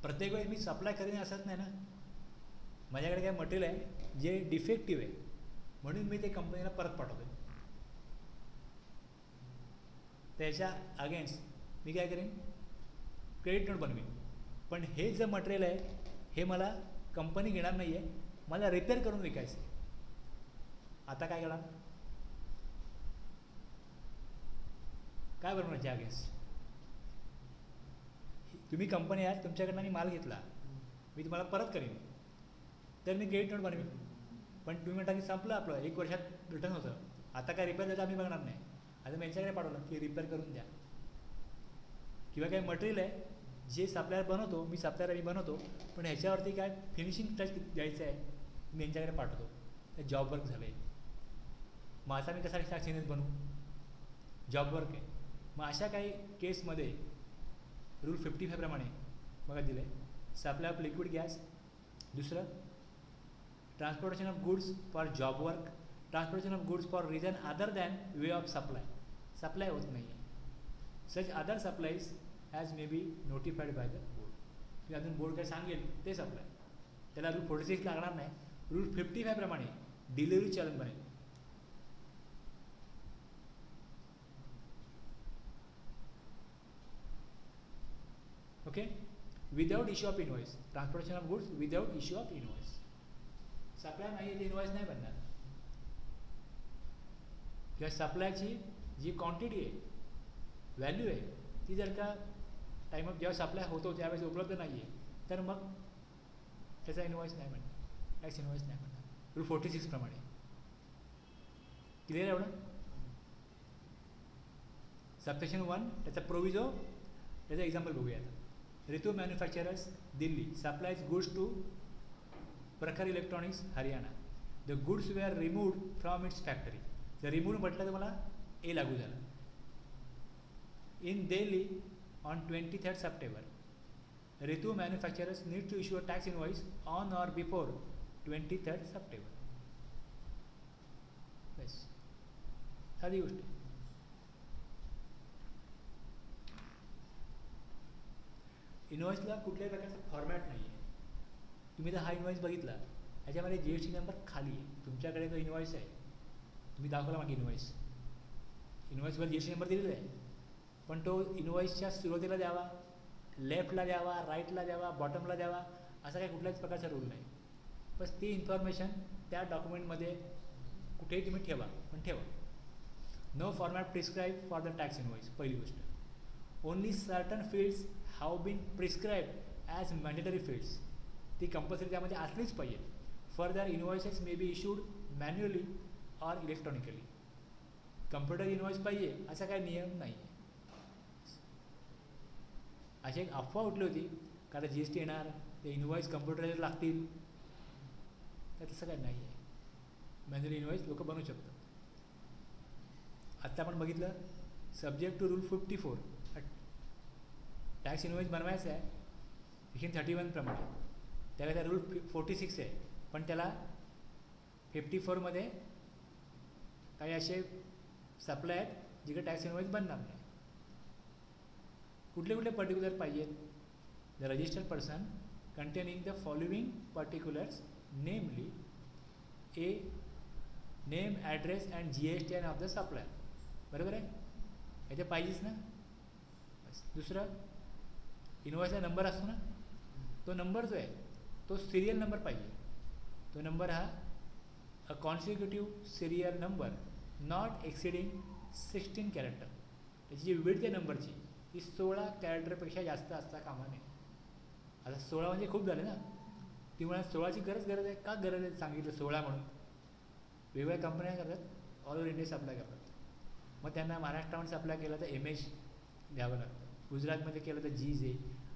प्रत्येक वेळी मी सप्लाय करेन असंच नाही ना. माझ्याकडे काय मटेरियल आहे जे डिफेक्टिव्ह आहे म्हणून मी ते कंपनीला परत पाठवतो. त्याच्या अगेन्स्ट मी काय करेन, क्रेडिट नोट बनवेन. पण हे जे मटेरियल आहे हे मला कंपनी घेणार नाही आहे, मला रिपेअर करून विकायचं आहे. आता काय करा, काय बनवणार याच्या अगेन्स्ट? तुम्ही कंपनी आहात, तुमच्याकडनं मी माल घेतला, मी तुम्हाला परत करेन, तर मी क्रेडिट नोट बनवेन. पण तुम्ही म्हणता की संपलं आपलं, 1 वर्षात रिटर्न होतं, आता काय रिपेअर द्यायचं आम्ही बघणार नाही. आता मी यांच्याकडे पाठवलं की रिपेअर करून द्या. किंवा काही मटेरियल आहे जे सप्लायर बनवतो, मी सप्लायर बनवतो, पण ह्याच्यावरती काय फिनिशिंग टच द्यायचं आहे, मी यांच्याकडे पाठवतो. ते जॉब वर्क झालं आहे. मग आता मी कसा सिनियर बनवू? जॉब वर्क आहे. मग अशा काही केसमध्ये रूल 55 प्रमाणे बघा दिलं आहे, सप्लाय ऑफ लिक्विड गॅस. दुसरं, transportation of goods for job work, transportation of goods for reason other than way of supply. Supply होत नाही आहे. Such other supplies as may B notified by the board. की अजून board काय सांगेल ते supply, त्याला रूल 46 लागणार नाही. रूल 55 प्रमाणे डिलिव्हरी चलन बनेल. Okay, without issue of invoice, transportation of goods without issue of invoice. Supply नाही आहे, इनवॉइस नाही बनणार. किंवा सप्लायची जी क्वांटिटी आहे, व्हॅल्यू आहे, ती जर का टाईम ऑफ जेव्हा सप्लाय होतो त्यावेळेस उपलब्ध नाही आहे, तर मग त्याचा इनवॉइस नाही म्हणणार, टॅक्स इनवॉइस नाही म्हणणार. रूल 46 प्रमाणे. क्लिअर एवढं? सबसेक्शन 1 त्याचा प्रोविजो, त्याचं एक्झाम्पल बघूया आता. Ritu manufacturers Delhi supplies goods to Prakhar electronics Haryana. The goods were removed from its factory. जर रिमूव्ह म्हटलं तर मला ए लागू झालं. In Delhi on 23rd September, Ritu manufacturers need to issue a tax invoice on or before 23rd September. बस, साधी गोष्ट आहे. इनवॉइसला कुठल्याही प्रकारचा फॉर्मॅट नाही आहे. तुम्ही जर हा इनवॉइस बघितला, ह्याच्यामध्ये GST नंबर खाली आहे. तुमच्याकडे जो इनवॉइस आहे, तुम्ही दाखवला मागे इनवॉइस, इनवॉइसवर GST नंबर दिलेला आहे, पण तो इनवॉइसच्या सुरुवातीला द्यावा, लेफ्टला द्यावा, राईटला द्यावा, बॉटमला द्यावा, असा काही कुठल्याच प्रकारचा रूल नाही. बस ती इन्फॉर्मेशन त्या डॉक्युमेंटमध्ये कुठेही तुम्ही ठेवा, पण ठेवा. No format prescribe for the tax invoice. पहिली गोष्ट. Only certain fields have been prescribe as mandatory fields. ती कंपल्सरी त्यामध्ये असलीच पाहिजे. Further invoices may be issued manually or electronically. Computer invoice पाहिजे असा काही नियम नाही आहे. अशी एक अफवा उठली होती का आता GST येणार, ते इनवॉइस कम्प्युटरला लागतील, तर तसं काही नाही आहे. मॅन्युअल इनवॉइस लोक बनवू शकतात. आत्ता आपण बघितलं subject to rule 54, tax invoice बनवायचं आहे सेक्शन 31 प्रमाणे. त्याला त्या रूल 46 आहे, पण त्याला 54मध्ये काही असे सप्लाय आहेत जिकडे टॅक्स इनवॉइस बनणार नाही. कुठले कुठले पर्टिक्युलर पाहिजेत? The registered person containing the following particulars, namely a name, address and GSTN of the supplier. बरोबर आहे? याच्या पाहिजेच ना. बस. दुसरं, इनवॉइसचा नंबर असतो ना, तो नंबर जो आहे तो सिरियल नंबर पाहिजे. तो नंबर हा अ consecutive serial number not एक्सिडिंग 16 character. त्याची जी विड्थ आहे नंबरची ती 16 कॅरेक्टरपेक्षा जास्त असता कामा नये. आता 16 म्हणजे खूप झाले ना. ती म्हणा 16ची गरज आहे. का गरज आहे सांगितलं 16 म्हणून? वेगवेगळ्या कंपन्या करतात, ऑल ओव्हर इंडिया सप्लाय करतात. मग त्यांना महाराष्ट्रामध्ये सप्लाय केलं तर MS द्यावं लागतं, गुजरातमध्ये केलं तर GJ,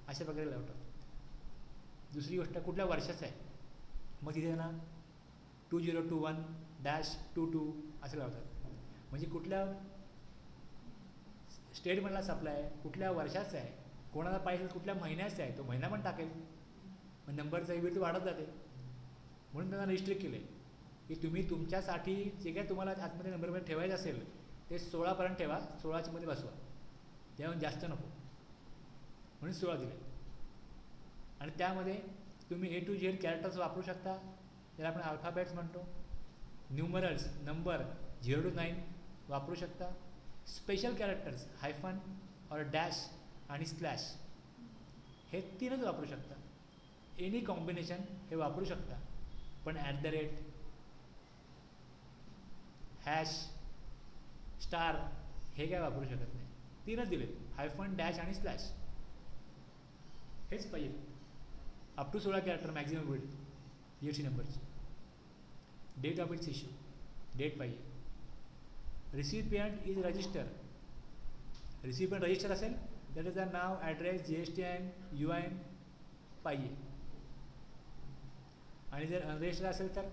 अशा प्रकारे लावतात. दुसरी गोष्ट, कुठल्या वर्षाचं आहे, मग तिथे त्यांना 2021-22 असं लावतात. म्हणजे कुठल्या स्टेटमधला सप्लाय आहे, कुठल्या वर्षाचा आहे, कोणाला पाहिजे कुठल्या महिन्याचा आहे, तो महिना पण टाकेल. मग नंबरचा विविध वाढत जाते. म्हणून त्यांना रिस्ट्रिक्ट केलं आहे की तुम्ही तुमच्यासाठी जे काय तुम्हाला आतमध्ये नंबरमध्ये ठेवायचं असेल ते 16पर्यंत ठेवा, 16च्या मध्ये बसवा, त्याहून जास्त नको, म्हणून 16 दिले. आणि त्यामध्ये तुम्ही A to Z कॅरेक्टर्स वापरू शकता, ज्याला आपण अल्फाबेट्स म्हणतो. न्यूमरल्स नंबर 0 to 9 वापरू शकता. स्पेशल कॅरेक्टर्स हायफन और डॅश आणि स्लॅश हे 3च वापरू शकता. एनी कॉम्बिनेशन हे वापरू शकता, पण @ हॅश स्टार हे काय वापरू शकत नाही. 3च दिले, हायफन डॅश आणि स्लॅश, हेच पाहिजे. Up to 16 character maximum width GST नंबरची. Date of its issue, date पाहिजे. Recipient is register, recipient register असेल तर त्याचं नाव, ॲड्रेस, GSTN, UIN पाहिजे. आणि जर अनरजिस्टर असेल तर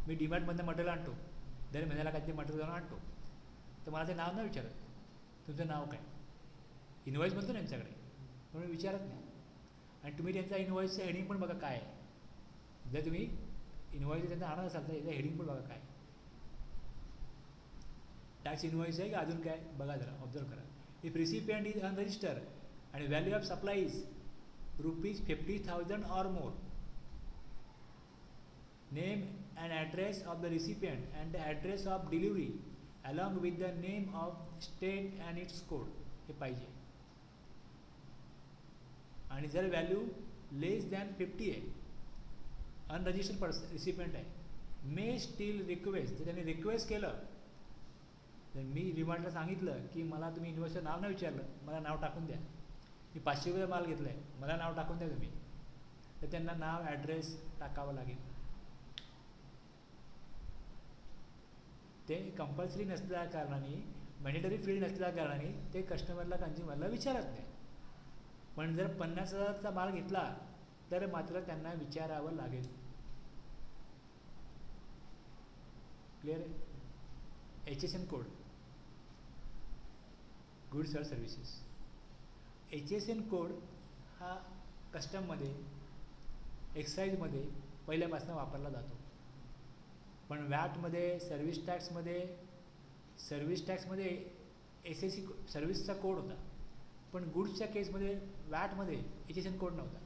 मी डीमार्टमधनं मटेरियल आणतो, दर महिन्याला काहीतरी मटेरियल जाऊन आणतो, तर मला ते नाव नाही विचारत, तुमचं नाव काय. इनवॉइस म्हणतो ना त्यांच्याकडे, म्हणून विचारत नाही. आणि तुम्ही त्यांचा इनवॉइसचं हेडिंग पण बघा काय आहे. जर तुम्ही इनवॉइस त्यांचा आणत असाल तर याचं हेडिंग पण बघा काय. टॅक्स इनवॉइस आहे का अजून काय बघा, जरा ऑब्झर्व करा. इफ रिसिपियंट इज अनरजिस्टर आणि value of supply is ₹50,000 or more, name and address of the recipient and the address of delivery along with the name of state and its code हे पाहिजे. आणि जर value लेस than 50 आहे, unregistered recipient आहे, मे steel request, जर त्यांनी request केलं, तर मी रिमांडला सांगितलं की मला तुम्ही इन्व्हॉइसचं नाव नाही विचारलं, मला नाव टाकून द्या, मी ₹500 माल घेतला आहे, मला नाव टाकून द्या तुम्ही, तर त्यांना नाव ॲड्रेस टाकावं लागेल. ते कंपल्सरी नसल्या कारणाने, मॅन्डेटरी फील्ड नसल्या कारणाने ते कस्टमरला, कन्झ्युमरला विचारत नाही. पण जर 50,000चा माल घेतला तर मात्र त्यांना विचारावं लागेल. क्लिअर आहे. HSN code, goods or services. HSN code हा कस्टममध्ये, एक्साईजमध्ये पहिल्यापासून वापरला जातो. पण वॅटमध्ये, सर्व्हिस टॅक्समध्ये SSC सर्व्हिसचा कोड होता, पण गुड्सच्या केसमध्ये वॅटमध्ये HSN कोड नव्हता.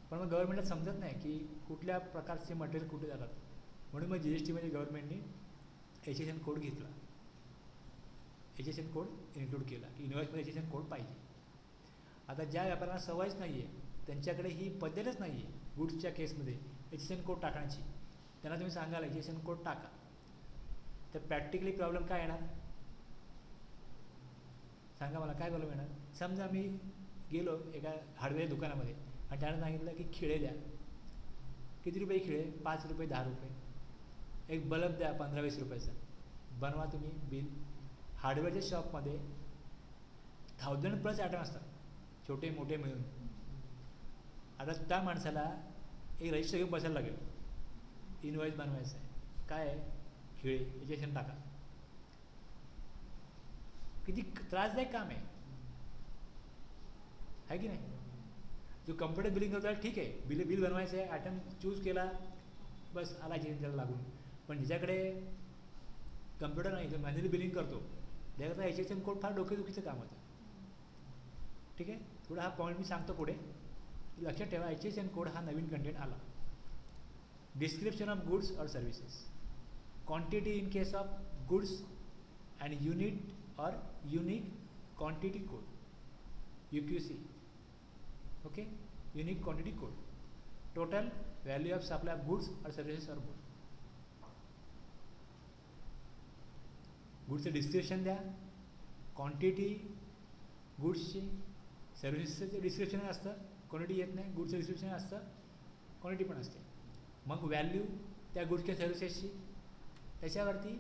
पण मग गव्हर्नमेंटला समजत नाही की कुठल्या प्रकारचे मटेरियल कुठे जातात, म्हणून मग GSTमध्ये गव्हर्नमेंटने HSN कोड घेतला, HSN कोड इन्क्लूड केला की इन्व्हॉइसमध्ये HSN कोड पाहिजे. आता ज्या व्यापाऱ्यांना सवयच नाही आहे, त्यांच्याकडे ही पद्धतच नाही आहे गुड्सच्या केसमध्ये HSN कोड टाकण्याची, त्यांना तुम्ही सांगाल HSN कोड टाका, तर प्रॅक्टिकली प्रॉब्लेम काय येणार सांगा मला, काय प्रॉब्लेम येणार. समजा मी गेलो एका हार्डवेअर दुकानामध्ये आणि त्यानं सांगितलं की खिळे द्या. किती रुपये खिळे? ₹5, ₹10. एक बल्ब द्या ₹15-20 रुपयाचा. बनवा तुम्ही बिल. हार्डवेअरच्या शॉपमध्ये 1000+ आयटम असतात, छोटे मोठे मिळून. आता त्या माणसाला एक रजिस्टर घेऊन बसायला लागेल, इनवॉइस बनवायचं आहे, काय आहे, खिळे, HSN टाका. किती त्रासदायक काम आहे की नाही. जो कम्प्युटर बिलिंग करतो ठीक आहे, बिल बनवायचं आहे, आयटम चूज केला, बस आला HSN त्याला लागून. पण ज्याच्याकडे कम्प्युटर नाही, जो मॅन्युअली बिलिंग करतो, त्याकरता HSN कोड फार डोकेदुखीचं काम होतं. ठीक आहे, थोडा हा पॉईंट मी सांगतो पुढे, लक्षात ठेवा. HSN कोड हा नवीन कंटेंट आला. Description of goods or services, quantity in case of goods and unit or unique quantity code, UQC. Okay, unique quantity code, total value of supply of goods or services or more. गुड्सचं description द्या, quantity गुड्सची, सर्व्हिसेसचं description असतं, quantity येत नाही, गुड्सचं description असतं, quantity पण असते. मग व्हॅल्यू त्या गुड्सच्या सर्व्हिसेसची, त्याच्यावरती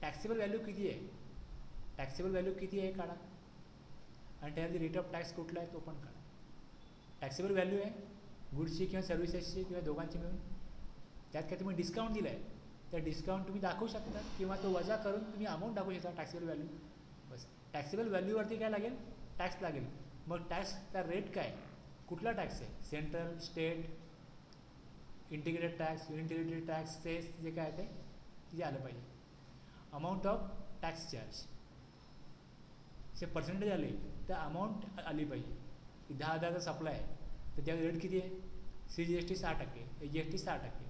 टॅक्सेबल व्हॅल्यू किती आहे, टॅक्सेबल व्हॅल्यू किती आहे काढा, आणि त्यावरती रेट ऑफ टॅक्स कुठला आहे तो पण काढा. टॅक्सेबल व्हॅल्यू आहे गुड्सची किंवा सर्व्हिसेसची किंवा दोघांची मिळून, त्यात काय तुम्ही डिस्काउंट दिला आहे, तर डिस्काउंट तुम्ही दाखवू शकता किंवा तो वजा करून तुम्ही अमाऊंट दाखवू शकता टॅक्सेबल व्हॅल्यू. बस टॅक्सेबल व्हॅल्यूवरती काय लागेल, टॅक्स लागेल. मग टॅक्सचा रेट काय, कुठला टॅक्स आहे, central, state, integrated tax, unit tax, cess, जे काय ते तिथे आलं पाहिजे. अमाऊंट ऑफ टॅक्स चार्ज जे पर्सेंटेज आले तर अमाऊंट आली पाहिजे. 10,000चा सप्लाय आहे तर त्याचा रेट किती आहे, CGST 6%, GST 6%.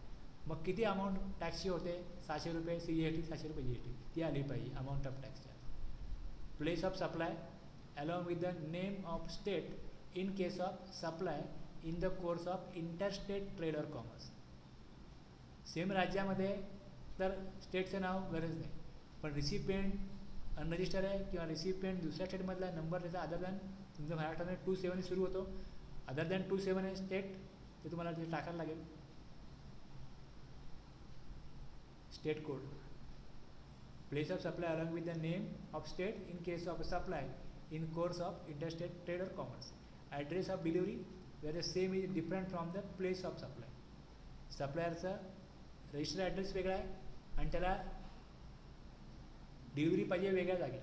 मग किती अमाऊंट टॅक्सची होते, 600 रुपये CGST, 600 रुपये GST, ती आली पाहिजे amount of tax charge. Place of supply along with the name of state in case of supply in the course of interstate trade or commerce. Same राज्यामध्ये तर स्टेटचं नाव गरज नाही, पण रिसिपिएंट अनरजिस्टर आहे किंवा रिसिपिएंट दुसऱ्या स्टेटमधला नंबर त्याचा अदर दॅन तुमच्या महाराष्ट्रामध्ये 27 सुरू होतो, अदर दॅन 27 आहे स्टेट, ते तुम्हाला तिथे टाकायला लागेल state code. Place of supply along with the name of state in case of supply in course of interstate trade or commerce. Address of delivery where the same is different from the place of supply. सप्लायरचा register address वेगळा आहे आणि त्याला delivery पाहिजे वेगळ्या जागी,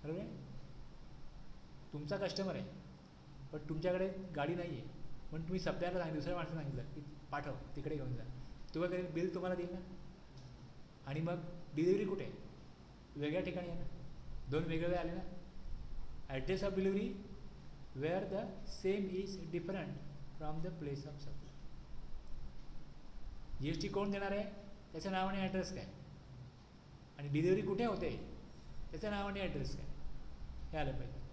बरोबर आहे. तुमचा कस्टमर आहे पण तुमच्याकडे गाडी नाही आहे, पण तुम्ही सप्लायरला सांगितलं, दुसऱ्या माणसाला सांगितलं की पाठव तिकडे घेऊन जा, तो काय करेल, बिल तुम्हाला देईल ना. आणि मग डिलिव्हरी कुठे आहे, वेगळ्या ठिकाणी आहे ना, दोन वेगवेगळे आले ना. Address of delivery where the same is different from the place of supply. GST कोण देणार आहे त्याचं नाव आणि ॲड्रेस काय, आणि डिलिव्हरी कुठे होते त्याचं नाव आणि ॲड्रेस काय, हे आलं पाहिजे.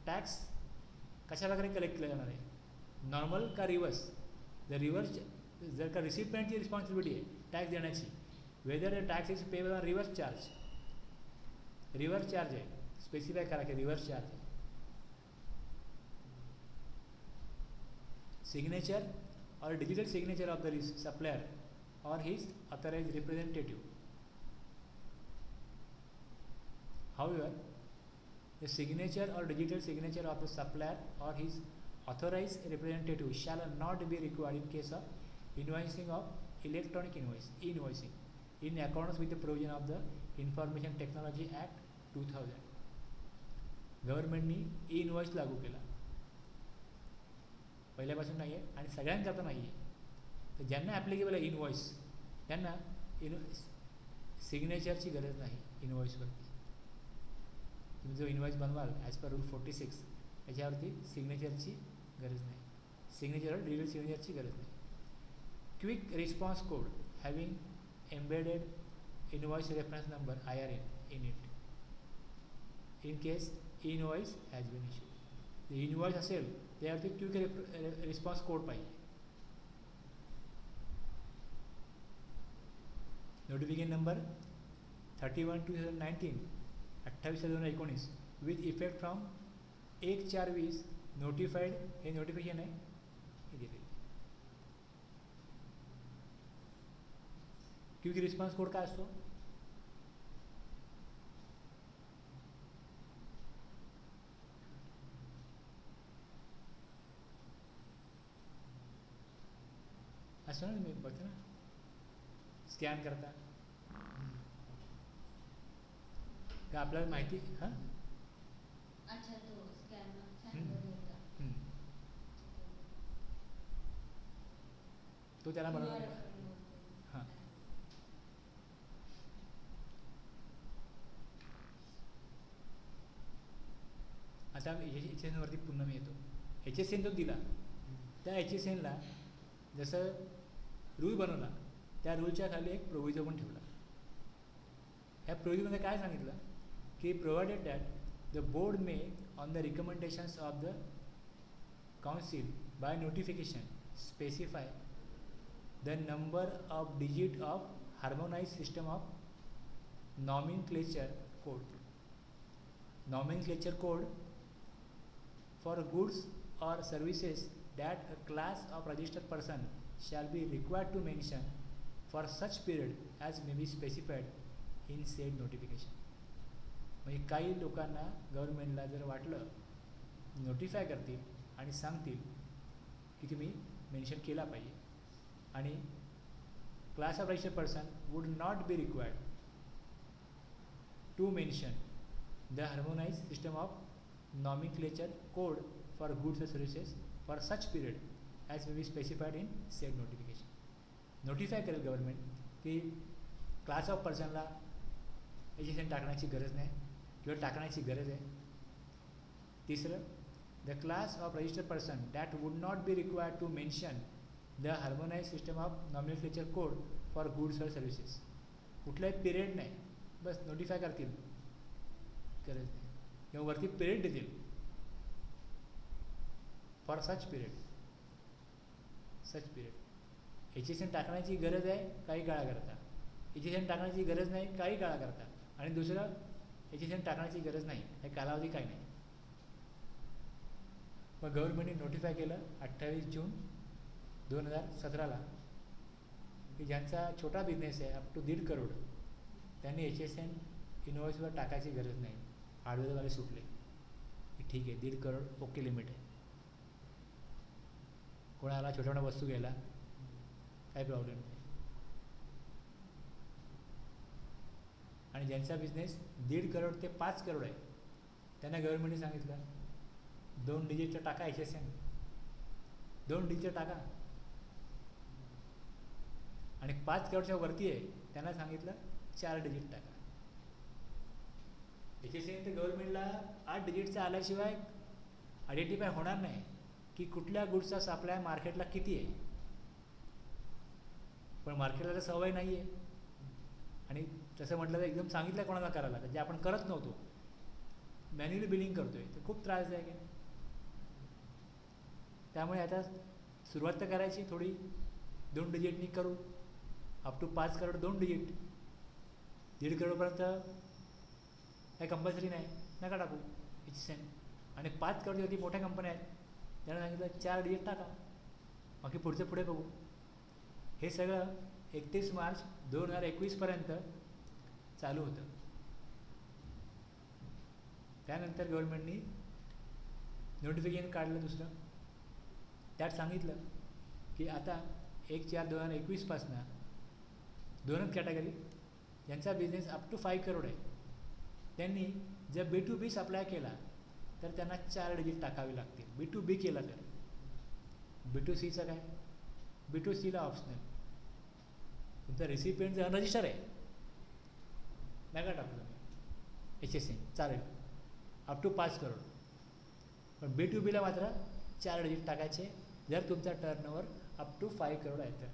टॅक्स कशा प्रकारे कलेक्ट केला जाणार आहे, नॉर्मल का रिव्हर्स. रिव्हर्स जर का रिसिपिएंटची रिस्पॉन्सिबिलिटी आहे टॅक्स देण्याची, whether the tax is payable on reverse charge. Reverse charge आहे, स्पेसिफाय करा की रिव्हर्स चार्ज आहे. Signature or digital signature of the supplier or his authorized representative. However, the signature or digital signature of the supplier or his authorized representative shall not be required in case of invoicing of electronic invoicing in accordance with the provision of the Information Technology Act 2000. गव्हर्नमेंटनी E-invoice लागू केला, पहिल्यापासून नाही आहे आणि सगळ्यांकरता नाही आहे. तर ज्यांना ॲप्लिकेबल आहे इनव्हॉइस त्यांना सिग्नेचरची गरज नाही. इनव्हॉइसवरती तुम्ही जो इनव्हॉइस बनवाल ॲज पर रूल 46 त्याच्यावरती सिग्नेचरची गरज नाही, सिग्नेचर डिजिटल सिग्नेचरची गरज नाही. Quick response code having embedded invoice reference number IRN in it in case invoice has been issued. Invoice असेल त्यावरती क्विक रिस्पॉन्स कोड पाहिजे. Notification number 31/2019 28/2019 with effect from 1/4/20 notified. हे नोटिफिकेशन आहे, हे दिले. क्विक रिस्पॉन्स कोड काय असतो, असं ना, तुम्ही बघता ना स्कॅन करता का आपल्याला माहिती. हां अच्छा, तो स्कॅन तो त्याला बनवला. हां आता HSN वरती पुन्हा मी येतो. HSN जो दिला त्या HSNला जसं रूल बनवला त्या रूलच्या खाली एक प्रोव्हिजन पण ठेवला. ह्या प्रोव्हिजनमध्ये काय सांगितलं की provided that the board may on the recommendations of the council by notification specify the number of digit of harmonise system of nomenclature code. Nomenclature code for goods or services that a class of registered person shall be required to mention for such period as may be specified in said notification. म्हणजे काही लोकांना गव्हर्नमेंटला जर वाटलं notify करतील आणि सांगतील की तुम्ही मेन्शन केला पाहिजे आणि class of registered person would not be required to mention the harmonise system of nomenclature code for goods or services for such period as may be specified in set notification. Notify करेल government की class of पर्सनला education टाकण्याची गरज नाही किंवा टाकण्याची गरज आहे. तिसरं, the class of registered person that would not be required to mention the harmonise system of nomenclature code for goods or services. कुठलाही पिरियड नाही, बस नोटिफाय करतील, गरज नाही, किंवा वरती पिरियड देतील फॉर सच पिरियड. एज्युकेशन टाकण्याची गरज आहे काही काळाकरता, एज्युकेशन टाकण्याची गरज नाही काही काळाकरता, आणि दुसरं एज्युकेशन टाकण्याची गरज नाही हे कालावधी काही नाही. मग गव्हर्नमेंटने नोटिफाय केलं 28 जून 2017ला की ज्यांचा छोटा बिझनेस आहे अप टू 1.5 करोड त्यांनी HSN इनवॉइसवर टाकायची गरज नाही. हार्डवेअरवाले सुटले की ठीक आहे 1.5 करोड ओके लिमिट आहे. कोणाला छोट्या छोट्या वस्तू घ्यायला काही प्रॉब्लेम नाही. आणि ज्यांचा बिझनेस 1.5 करोड ते 5 करोड आहे त्यांना गव्हर्नमेंटने सांगितलं 2 डिजिटचं टाका HSN, 2 डिजिटचं टाका. आणि 5 करोडच्या वरती आहे त्यांना सांगितलं 4 डिजिट टाका. HSN तर गव्हर्नमेंटला 8 डिजिटचा आल्याशिवाय आयडेंटिफाय होणार नाही की कुठल्या गुड्सचा सप्लाय मार्केटला किती आहे. पण मार्केटला तर सवय नाही आहे, आणि तसं म्हटलं तर एकदम सांगितलं कोणाला करायला जे आपण करत नव्हतो, मॅन्युअली बिलिंग करतोय, तर खूप त्रासदायक आहे. त्यामुळे आता सुरुवात तर करायची थोडी 2 डिजिटनी करू, अप टू 5 करोड 2 डिजिट, 1.5 करोडपर्यंत काही कंपल्सरी नाही, नका टाकू HSN. आणि 5 करोडवरती मोठ्या कंपन्या आहेत त्यांना सांगितलं 4 डिजिट टाका, बाकी पुढचं पुढे बघू. हे सगळं 31 मार्च 2021पर्यंत चालू होतं. त्यानंतर गव्हर्नमेंटनी नोटिफिकेशन काढलं दुसरं, त्यात सांगितलं की आता 1/4/2021 2च कॅटेगरी ज्यांचा बिझनेस अप टू 5 करोड आहे त्यांनी जर B2B सप्लाय केला तर त्यांना 4 डिजिट टाकावे लागतील. B2B केला तर. B2Cचं काय, B2Cला ऑप्शनल. तुमचा रेसिपिएंट जर अनरजिस्टर आहे नका टाकू तुम्ही HSN, चालेल अप टू 5 करोड. पण B2Bला मात्र 4 डिजिट टाकायचे जर तुमचा टर्नओव्हर अप टू 5 करोड आहे तर.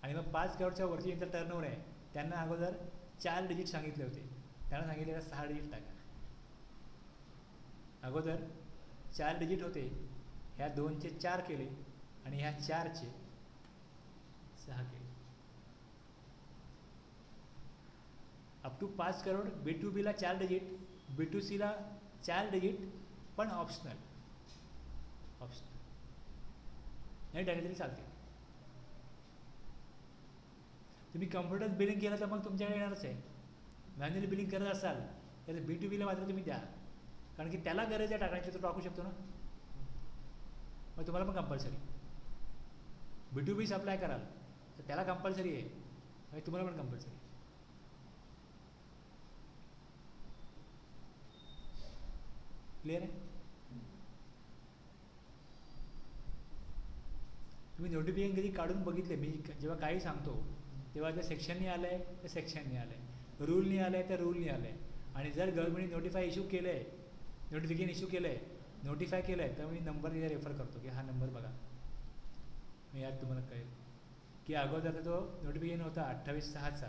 आणि मग 5 करोडच्या वरती ज्यांचा टर्नओव्हर आहे त्यांना अगोदर 4 डिजिट सांगितले होते, त्यांना सांगितले का 6 डिजिट टाका. अगोदर 4 डिजिट होते, ह्या 2चे 4 केले आणि ह्या 4चे 6 केले. अप टू 5 करोड B2Bला 4 डिजिट, B2Cला 4 डिजिट पण ऑप्शनल नाही टाकले तरी चालते. तुम्ही कम्प्युटर बिलिंग केलं तर मग तुमच्याकडे येणारच आहे. मॅन्युअली बिलिंग करत असाल तर B2Bला मात्र तुम्ही द्या, कारण की त्याला गरज आहे टाकण्याची, तो टाकू शकतो ना. मग तुम्हाला पण कंपल्सरी B2B सप्लाय कराल तर त्याला कंपल्सरी आहे, म्हणजे तुम्हाला पण कंपल्सरी. क्लिअर आहे. तुम्ही नोटिफिकेशन कधी काढून बघितले, मी जेव्हा काही सांगतो तेव्हा जर सेक्शननी आलं आहे तर सेक्शननी आलं आहे, रूलनी आलं आहे तर रूलनी आलं आहे. आणि जर गव्हर्नमेंटने नोटिफाय इश्यू केलं आहे, नोटिफिकेशन इश्यू केलं आहे, नोटिफाय केलं आहे, तर मी नंबर इथे रेफर करतो की हा नंबर बघा, मी यात तुम्हाला कळेल की अगोदर तो नोटिफिकेशन होता 28/6चा,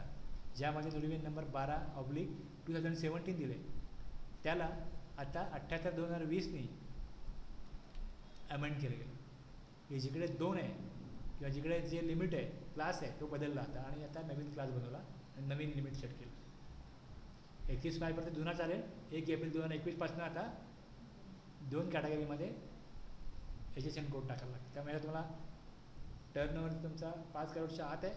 ज्यामध्ये नोटिफिकेशन नंबर 12/2017 दिले, त्याला आता 78/2020नी अमेंड केलं गेलं की जिकडे 2 आहे किंवा जिकडे जे लिमिट आहे क्लास आहे तो बदलला आता, आणि आता नवीन क्लास बनवला आणि नवीन लिमिट सेट केलं. 31 मार्चपर्यंत जुना चालेल, 1 एप्रिल 2021 आता 2 कॅटेगरीमध्ये HSN कोड टाकायला लागतं. त्यामुळे तुम्हाला टर्नओव्हर तुमचा 5 करोडच्या आत आहे,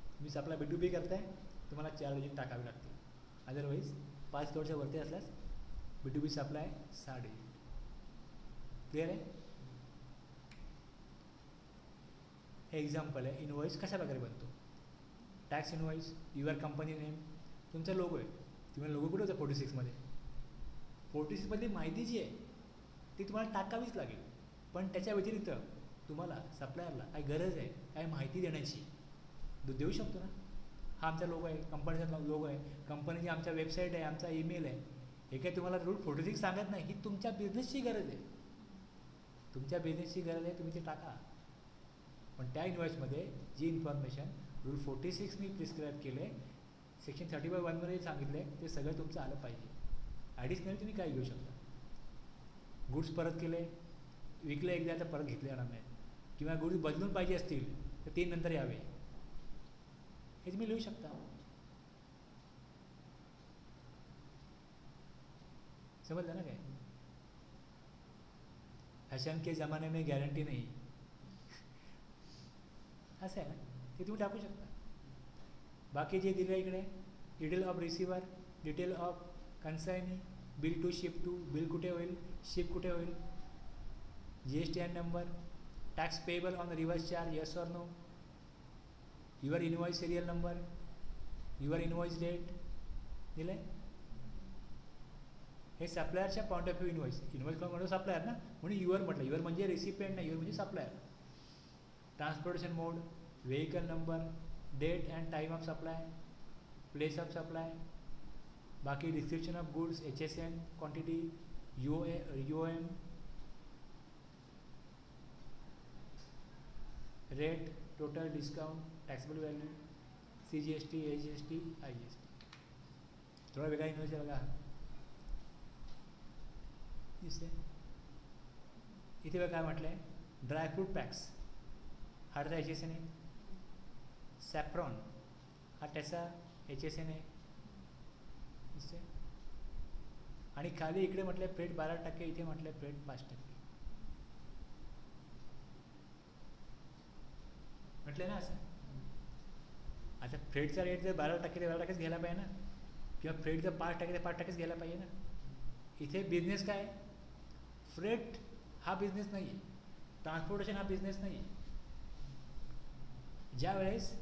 तुम्ही सप्लाय B2B करताय, तुम्हाला 4 डिजिट टाकावे लागतील. अदरवाईज 5 करोडच्या वरती असल्यास B2B सप्लाय 6 डिजिट. क्लिअर आहे. हे एक्झाम्पल आहे. इनवॉइस कशा प्रकारे बनतो. Tax invoice, your company name, तुमचा लोगो आहे. तुम्हाला लोगो कुठे होता 46मध्ये? 46मधली माहिती जी आहे ती तुम्हाला टाकावीच लागेल. पण त्याच्या व्यतिरिक्त तुम्हाला सप्लायरला काही गरज आहे काय माहिती देण्याची, देऊ शकतो ना. हा आमचा लोगो आहे, कंपनीचा लोगो आहे, कंपनीची आमच्या वेबसाईट आहे, आमचा ईमेल आहे. हे काही तुम्हाला रूल 46 सांगत नाही, ही तुमच्या बिझनेसची गरज आहे. तुमच्या बिझनेसची गरज आहे, तुम्ही ते टाका. पण त्या इन्व्हॉइसमध्ये जी इन्फॉर्मेशन रूल 46नी प्रिस्क्राईब केले, सेक्शन 35(1) सांगितले ते सगळं तुमचं आलं पाहिजे. ॲडिशनल तुम्ही काय घेऊ शकता. गुड्स परत केले, विकले एकदा तर परत घेतले जाणार नाही, किंवा गुड्स बदलून पाहिजे असतील तर 3 नंतर यावे, हे तुम्ही लिहू शकता. समजलं ना काय? फॅशन के ज़माने में गॅरंटी नाही, असं आहे ना, ते तुम्ही टाकू शकता. बाकी जे दिलं इकडे detail of receiver, detail of consignee, bill to ship to, bill कुठे होईल, शिप कुठे होईल, GSTN number, tax payable on reverse charge, yes or no, your invoice serial number, your invoice date दिलं. हे सप्लायरच्या पॉईंट ऑफ व्ह्यू इनवॉइस म्हणून supplier ना, म्हणून युअर म्हटलं. युअर म्हणजे रेसिपियंट नाही, युअर म्हणजे supplier. Transportation mode, vehicle number, date and time of supply, place of supply, बाकी description of goods, HSN, quantity, UOM, rate, total, discount, taxable value, CGST, AGST, IGST. थोडा वेगळा invoice बघा दिसते इथे. बघा काय म्हटलं आहे, ड्रायफ्रूट पॅक्स हा त्याचा HSN आहे, सॅफ्रॉन हा त्याचा HSN आहे दिसते. आणि खाली इकडे म्हटलं आहे फ्रेट 12%, इथे म्हटलं आहे फ्रेट 5%. म्हटलं ना असं. आता फ्रेटचा रेट जर 12% ते 12%च घ्यायला पाहिजे ना, किंवा फ्रेट जर 5% ते 5%च घ्यायला पाहिजे ना. इथे बिझनेस काय, फ्रेट हा बिझनेस नाही आहे, ट्रान्सपोर्टेशन हा बिझनेस नाही आहे. ज्या वेळेस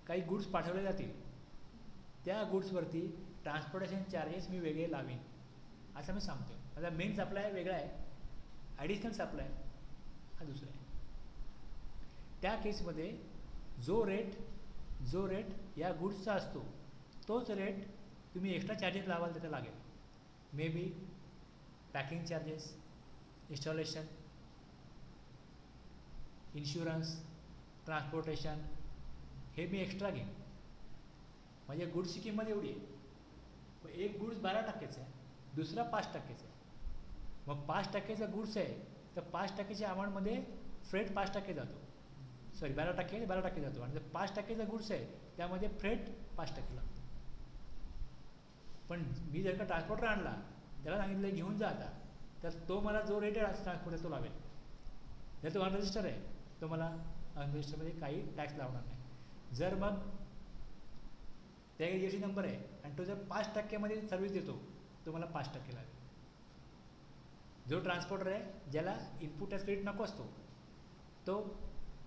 काही गुड्स पाठवले जातील त्या गुड्सवरती ट्रान्सपोर्टेशन चार्जेस मी वेगळे लावीन असं मी सांगतो. आता मेन सप्लाय वेगळा आहे, ॲडिशनल सप्लाय हा दुसरा आहे. त्या केसमध्ये जो रेट या गुड्सचा असतो तोच रेट तुम्ही एक्स्ट्रा चार्जेस लावाल त्याचा लागेल. May be packing charges, installation, insurance, transportation, हे मी एक्स्ट्रा घेईन. म्हणजे गुड्सची किंमत एवढी आहे, एक गुड्स 12%चा आहे, दुसरा 5%चा आहे. मग 5%चा गुड्स आहे तर 5%च्या अमाऊंटमध्ये फ्रेट 5% जातो, सॉरी 12% जातो. आणि जर 5%चा गुड्स आहे त्यामध्ये फ्रेट 5% लागतो. पण मी जर का ट्रान्सपोर्टर आणला, त्याला सांगितलं घेऊन जा आता, तर तो मला जो रेट आहे ट्रान्सपोर्टर तो लावेल. जर तो अनरजिस्टर आहे तो मला अनरजिस्टरमध्ये काही टॅक्स लावणार नाही. जर मग त्या GST नंबर आहे आणि तो जर 5%मध्ये सर्व्हिस देतो तो मला 5% लागेल. जो ट्रान्सपोर्टर आहे ज्याला इनपुट टॅक्स क्रेडिट नको असतो तो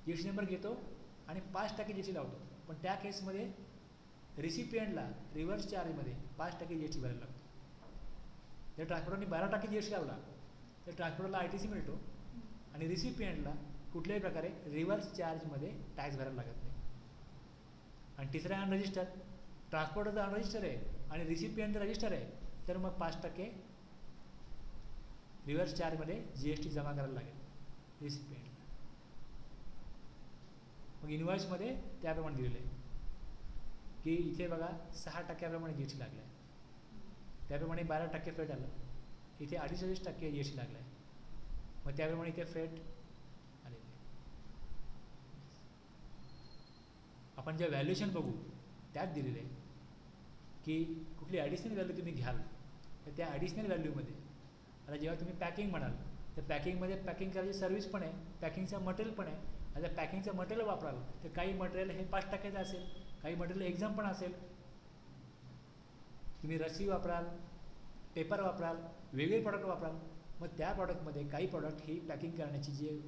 GST नंबर घेतो आणि 5% GST लावतो. पण त्या केसमध्ये रिसिपियंटला रिव्हर्स चार्जमध्ये 5% GST भरायला लागतो. जर ट्रान्सपोर्टरने 12% GST लावला तर ट्रान्सपोर्टरला ITC मिळतो आणि रिसिपियंटला कुठल्याही प्रकारे रिव्हर्स चार्जमध्ये टॅक्स भरायला लागत नाही. आणि तिसरा अनरजिस्टर, ट्रान्सपोर्टरचा अनरजिस्टर आहे आणि रिसिपियंट रजिस्टर आहे तर मग 5% रिव्हर्स चार्जमध्ये GST जमा करायला लागेल रिसिपियंटला. मग इन्व्हॉइसमध्ये त्याप्रमाणे दिलेलं आहे की इथे बघा 6% GST लागला आहे, त्याप्रमाणे 12% फ्रेट आलं, इथे 48% GST लागला आहे, मग त्याप्रमाणे इथे फ्रेट आलेलं आहे. आपण जे व्हॅल्युएशन बघू त्यात दिलेलं आहे की कुठली ॲडिशनल व्हॅल्यू तुम्ही घ्याल तर त्या ॲडिशनल व्हॅल्यूमध्ये आता जेव्हा तुम्ही पॅकिंग म्हणाल तर पॅकिंगमध्ये पॅकिंग करायची सर्व्हिस पण आहे, पॅकिंगचं मटेरियल पण आहे. आता पॅकिंगचं मटेरियल वापराल तर काही मटेरियल हे 5%चं असेल, काही मटेरियल एक्झाम पण असेल. तुम्ही रस्सी वापराल, पेपर वापराल, वेगळे प्रॉडक्ट वापराल, मग त्या प्रॉडक्टमध्ये काही प्रॉडक्ट ही पॅकिंग करण्याची जी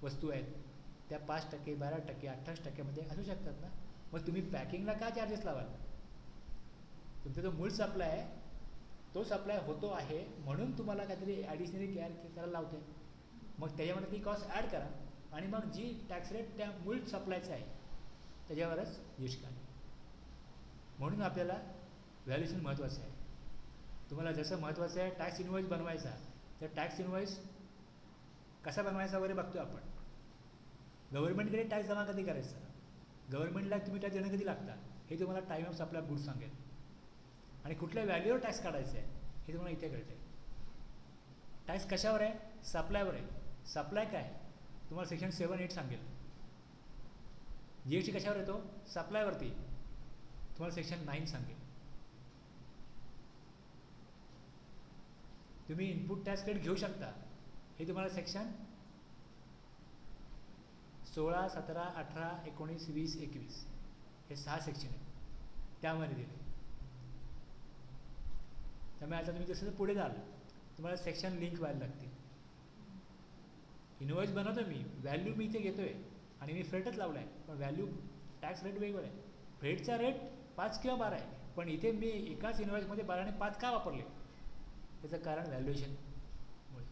वस्तू आहेत त्या 5%, 12%, 28%मध्ये असू शकतात ना. मग तुम्ही पॅकिंगला का चार्जेस लावाल? तुमचा जो मूळ सप्लाय आहे तो सप्लाय होतो आहे म्हणून तुम्हाला काहीतरी ॲडिशनली करायला लावते. मग त्याच्यामध्ये ती कॉस्ट ॲड करा आणि मग जी टॅक्स रेट त्या मूळ सप्लायचा आहे त्याच्यावरच जी एस टी काढा. म्हणून आपल्याला व्हॅल्युएशन महत्त्वाचं आहे. तुम्हाला जसं महत्त्वाचं आहे टॅक्स इनवॉइस बनवायचा, तर टॅक्स इनवॉइस कसा बनवायचा वगैरे बघतो आपण. गव्हर्नमेंटकडे टॅक्स जमा कधी करायचा, गव्हर्नमेंटला तुम्ही टॅक्स देणं कधी लागता हे तुम्हाला टाईम ऑफ सप्लाय गुड सांगेल. आणि कुठल्या व्हॅल्यूवर टॅक्स काढायचं आहे हे तुम्हाला इथे कळते. टॅक्स कशावर आहे, सप्लायवर आहे. सप्लाय काय तुम्हाला सेक्शन 7-8 सांगेल. जी एस टी कशावर येतो, सप्लायवरती, तुम्हाला सेक्शन 9 सांगेल. तुम्ही इनपुट टॅक्स क्रेडिट घेऊ शकता हे तुम्हाला सेक्शन 16, 17, 18, 19, 20, 21 हे 6 सेक्शन आहेत त्यामध्ये दिले. त्यामुळे आता तुम्ही जसं पुढे जाल तुम्हाला सेक्शन लिंक व्हायला लागतील. इनवॉइस बनवतो मी, व्हॅल्यू मी इथे घेतोय आणि मी फ्रेटच लावला आहे, पण व्हॅल्यू टॅक्स रेट वेगवेगळा आहे. फ्रेटचा रेट 5 किंवा 12 आहे, पण इथे मी एकाच इनवॉइसमध्ये 12 आणि 5 का वापरले त्याचं कारण व्हॅल्युएशनमुळे.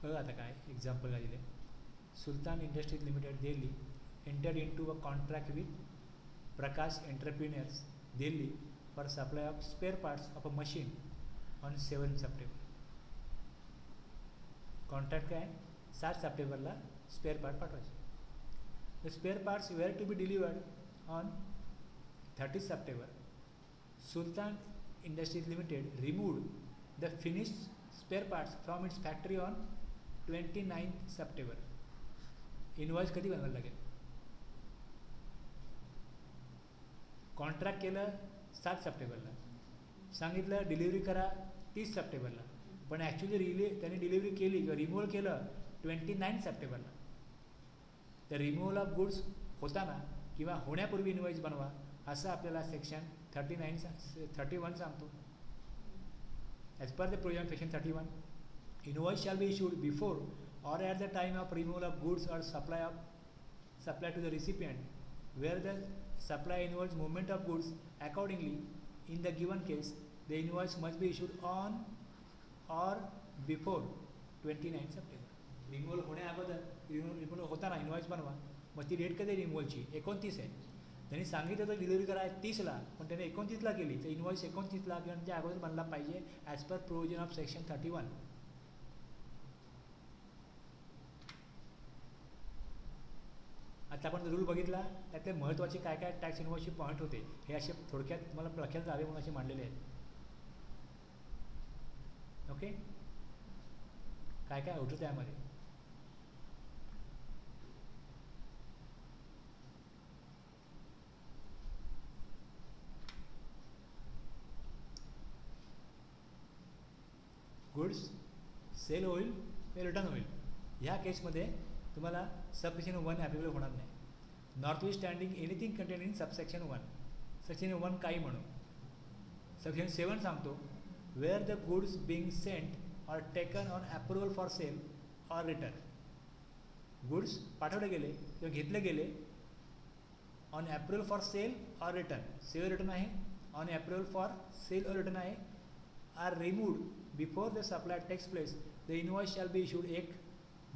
बघा आता काय एक्झाम्पल काय दिले. Sultan industries limited Delhi entered into a contract with Prakash Entrepreneurs Delhi for supply of spare parts of a machine on 7 September. Contract काय 7 सप्टेंबरला स्पेअर पार्ट पाठवायचे. The spare parts were to be delivered on 30 September. Sultan industries limited removed the finished spare parts from its factory on 29 September. Invoice कधी बनवायला लागेल, contract केलं 7 सप्टेंबरला, सांगितलं delivery करा 30 सप्टेंबरला, पण ॲक्च्युली त्यांनी डिलिव्हरी केली किंवा रिमूव्हल केलं 29 सप्टेंबरला. तर रिमूव्हल ऑफ गुड्स होताना किंवा होण्यापूर्वी इनवॉइस बनवा असं आपल्याला सेक्शन 31 सांगतो. As per the provision section 31, invoice shall be issued before or at the time of removal of goods or supply to the recipient where the supply involves movement of goods. Accordingly, in the given case, the invoice must be issued on or before 29 September. Removal होण्या अगोदर, removal होताना invoice बनवा. मग ती date कधी रिमूव्हलची 29 आहे. त्यांनी सांगितलं तर डिलिव्हरी करा 30ला, पण त्याने 29ला केली तर इनवॉइस 29ला किंवा त्या अगोदर बनला पाहिजे as per provision of section 31. आता आपण रूल बघितला त्यातले महत्त्वाचे काय काय टॅक्स इनवॉइसचे पॉईंट होते हे असे थोडक्यात मला लक्षात जावे म्हणून असे मांडलेले आहेत. ओके, काय काय होतं त्यामध्ये. गुड्स सेल होईल ते रिटर्न होईल. ह्या केसमध्ये तुम्हाला सबसेक्शन 1 ॲप्लिकेबल होणार नाही. Notwithstanding anything contained in subsection 1. Section 1 काही म्हणू. सेक्शन 7 सांगतो where the goods being sent or taken on approval for sale or return. Goods पाठवले गेले किंवा घेतले गेले on approval for sale or return, sale return आहे, on approval for sale or return आहे, are removed before the supply takes place. The invoice shall be issued एक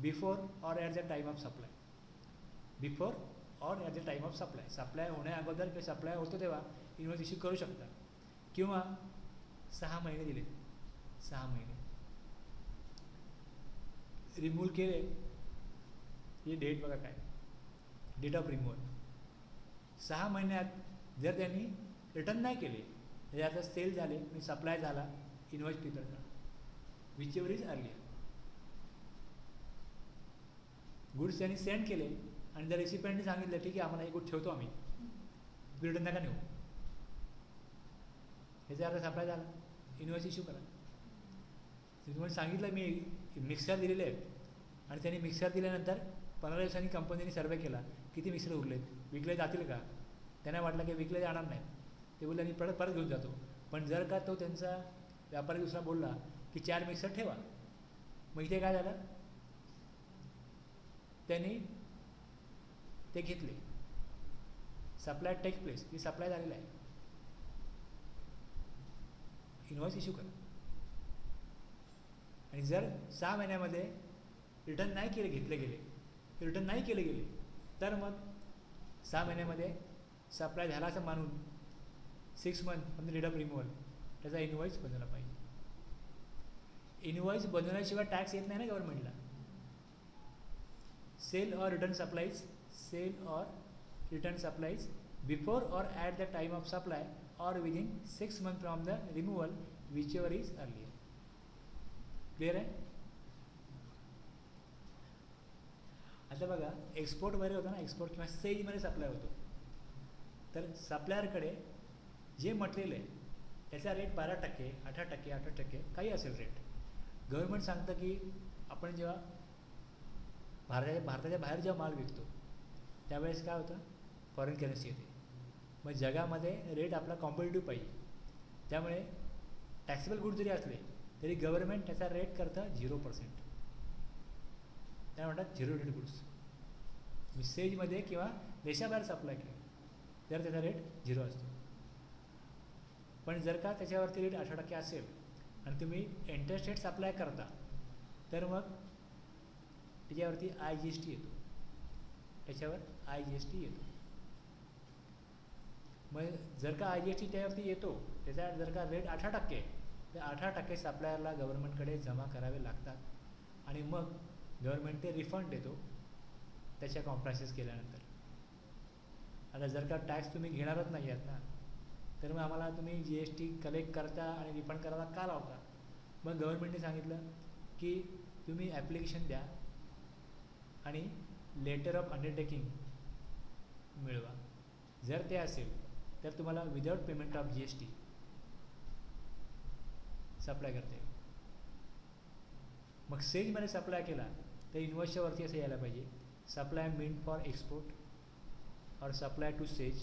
before or at the time of supply. Before or at the time of supply, supply होण्या अगोदर किंवा supply होतो तेव्हा invoice issue करू शकता. किंवा 6 महिने दिले, 6 महिने रिमूव्हल केले. ही डेट बघा काय, डेट ऑफ रिमूव्हल. 6 महिन्यात जर त्यांनी रिटर्न नाही केले म्हणजे आता सेल झाले आणि सप्लाय झाला, इनवॉइस प्रिपेअर करा which ever is earlier. Goods त्यांनी सेंड केले आणि त्या रेसिपियंटने सांगितलं ठीक आहे आम्हाला हे गुड ठेवतो आम्ही, रिटर्न नका नेऊ, ह्याचा अर्थ सप्लाय झाला, इनवॉइस इश्यू करा. तुम्हाला सांगितलं मी मिक्सर दिलेले आहेत आणि त्यांनी मिक्सर दिल्यानंतर 15 दिवसांनी कंपनीने सर्वे केला किती मिक्सर उरलेत, विकले जातील का. त्यांना वाटलं की विकले जाणार नाही, ते बोलले आणि परत घेऊन जातो. पण जर का तो त्यांचा व्यापारी दुसरा बोलला की 4 मिक्सर ठेवा. मग इथे काय झालं, त्यांनी ते घेतले. सप्लाय टेक प्लेस, ती सप्लाय झालेला आहे, इनवॉइस इश्यू करा. आणि जर 6 महिन्यामध्ये रिटर्न नाही केले, घेतले गेले, रिटर्न नाही केले गेले, तर मग 6 महिन्यामध्ये सप्लाय झाला असं मानून 6 month from the date of removal त्याचा इनवॉइस बनवला पाहिजे. इनवॉइस बनवल्याशिवाय टॅक्स येत नाही ना गव्हर्नमेंटला. Sale or return supplies, sale or return supplies before or at the time of supply or within 6 month from the removal whichever is earlier. Clear आहे. आता बघा एक्सपोर्ट वगैरे होतं ना, एक्सपोर्ट किंवा सेजमध्ये सप्लाय होतो, तर सप्लायरकडे जे मटेरियल आहे त्याचा रेट 12%, 18%, 18% काही असेल रेट. गव्हर्नमेंट सांगतं की आपण जेव्हा भारताच्या बाहेर जेव्हा माल विकतो त्यावेळेस काय होतं, फॉरेन करन्सी येते. मग जगामध्ये रेट आपला कॉम्पिटिटिव्ह पाहिजे, त्यामुळे टॅक्सेबल गुड जरी असले तरी गव्हर्नमेंट त्याचा रेट करतं 0%. त्या म्हणतात झिरो रेट गुड्स. सेजमध्ये किंवा देशाबाहेर सप्लाय केलं तर त्याचा रेट 0 असतो. पण जर का त्याच्यावरती रेट 18% असेल आणि तुम्ही इंटरस्टेट सप्लाय करता तर मग त्याच्यावरती IGST येतो, त्याच्यावर IGST येतो. मग जर का IGST त्यावरती येतो, त्याचा जर का रेट 18% आहे तर 18% सप्लायरला गव्हर्नमेंटकडे जमा करावे लागतात. आणि मग गव्हर्नमेंट ते रिफंड देतो त्याच्या कॉम्प्रायसेस केल्यानंतर. आता जर का टॅक्स तुम्ही घेणारच नाही आहात ना, तर मग आम्हाला तुम्ही GST कलेक्ट करता आणि रिफंड करायला का लावता. मग गव्हर्नमेंटने सांगितलं की तुम्ही ॲप्लिकेशन द्या आणि लेटर ऑफ अंडरटेकिंग मिळवा. जर ते असेल तर तुम्हाला without payment of GST supply करता येईल. मग सेजमध्ये सप्लाय केला तर इनवॉइसच्या वरती असं यायला पाहिजे, supply meant for export or supply to SEZ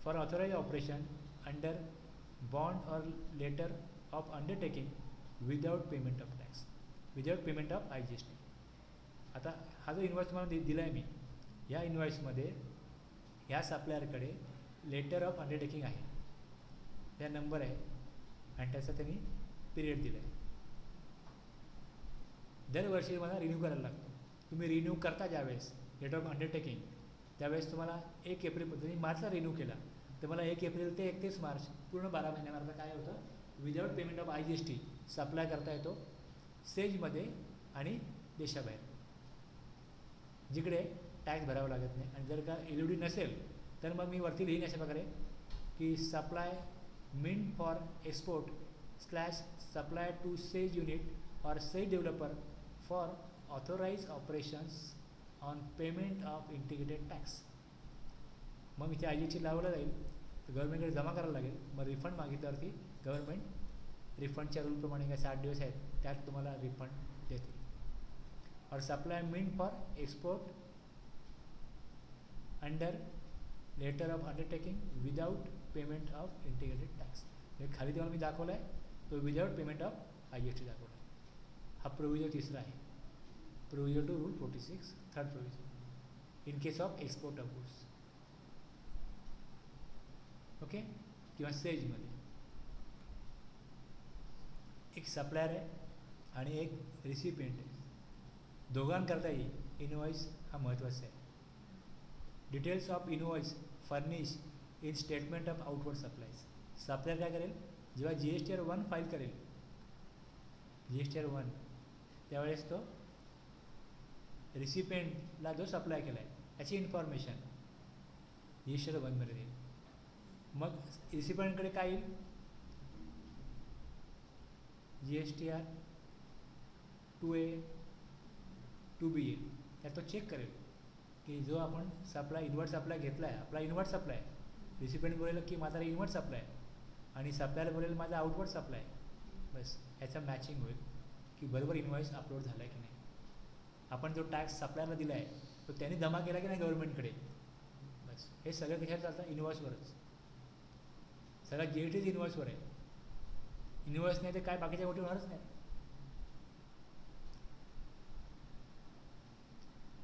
for authorised operation under bond or letter of undertaking without payment of tax, without payment of IGST. आता हा जो इनवॉइस तुम्हाला दिला आहे मी, या इनवॉइसमध्ये ह्या सप्लायरकडे लेटर ऑफ अंडरटेकिंग आहे, त्या नंबर आहे आणि त्याचा त्यांनी पिरियड दिला आहे. दरवर्षी मला रिन्यू करायला लागतो. तुम्ही रिन्यू करता ज्यावेळेस लेटर ऑफ अंडरटेकिंग, त्यावेळेस तुम्हाला 1 एप्रिल, तुम्ही मार्चला रिन्यू केला तर मला 1 एप्रिल ते 31 मार्च पूर्ण 12 महिन्यामध्ये काय होतं, without payment of IGST supply करता येतो सेजमध्ये आणि देशाबाहेर, जिकडे टॅक्स भरावा लागत नाही. आणि जर का LOD नसेल तर मग मी वरती लिहीन अशा प्रकारे की supply meant for export slash supply to SEZ unit or SEZ developer for authorised operations on payment of integrated tax. मग इथे IGST लावलं जाईल तर गव्हर्नमेंटकडे जमा करायला लागेल. मग रिफंड मागितल्यावरती गव्हर्नमेंट रिफंडच्या रूलप्रमाणे काय 60 दिवस आहेत त्यात तुम्हाला रिफंड देते. और supply meant for export under letter of undertaking without payment of integrated tax. म्हणजे खाली तुम्हाला मी दाखवला आहे तो विदाउट पेमेंट ऑफ IGST दाखवला आहे. हा प्रोव्हिजन तिसरा आहे, provision to rule 46, third provision in case of export of goods. Okay. किंवा सेजमध्ये एक सप्लायर आहे आणि एक रिसिपियंट आहे, दोघांकरताही इनवॉइस हा महत्त्वाचा आहे. Details of invoice furnish in statement of outward supplies. Supplier काय करेल, जेव्हा GSTR 1 फाईल करेल, GSTR 1, त्यावेळेस तो रिसिपियंटला जो सप्लाय केला आहे त्याची इन्फॉर्मेशन GSTR 1 मध्ये देईल. मग रिसिपियंटकडे काय येईल, GSTR 2A 2B येईल. त्यात तो चेक करेल की जो आपण सप्लाय इनवर्ट सप्लाय घेतला आहे, आपला इनवर्ट सप्लाय, रिसिपियंट बोलेल की माझा इनवर्ट सप्लाय आणि सप्लायर बोलेल माझा आउटवर्ड सप्लाय, बस ह्याचा मॅचिंग होईल की बरोबर इनवॉइस अपलोड झाला आहे की नाही. आपण जो टॅक्स सप्लायरला दिला आहे तो त्यांनी जमा केला की नाही गव्हर्नमेंटकडे, बस हे सगळं कशावर चालतं, इनवॉइसवरच. सगळा GST इनवॉइसवर आहे. इन्व्हॉइस नाही तर काय बाकीच्या गोष्टी होणारच नाही.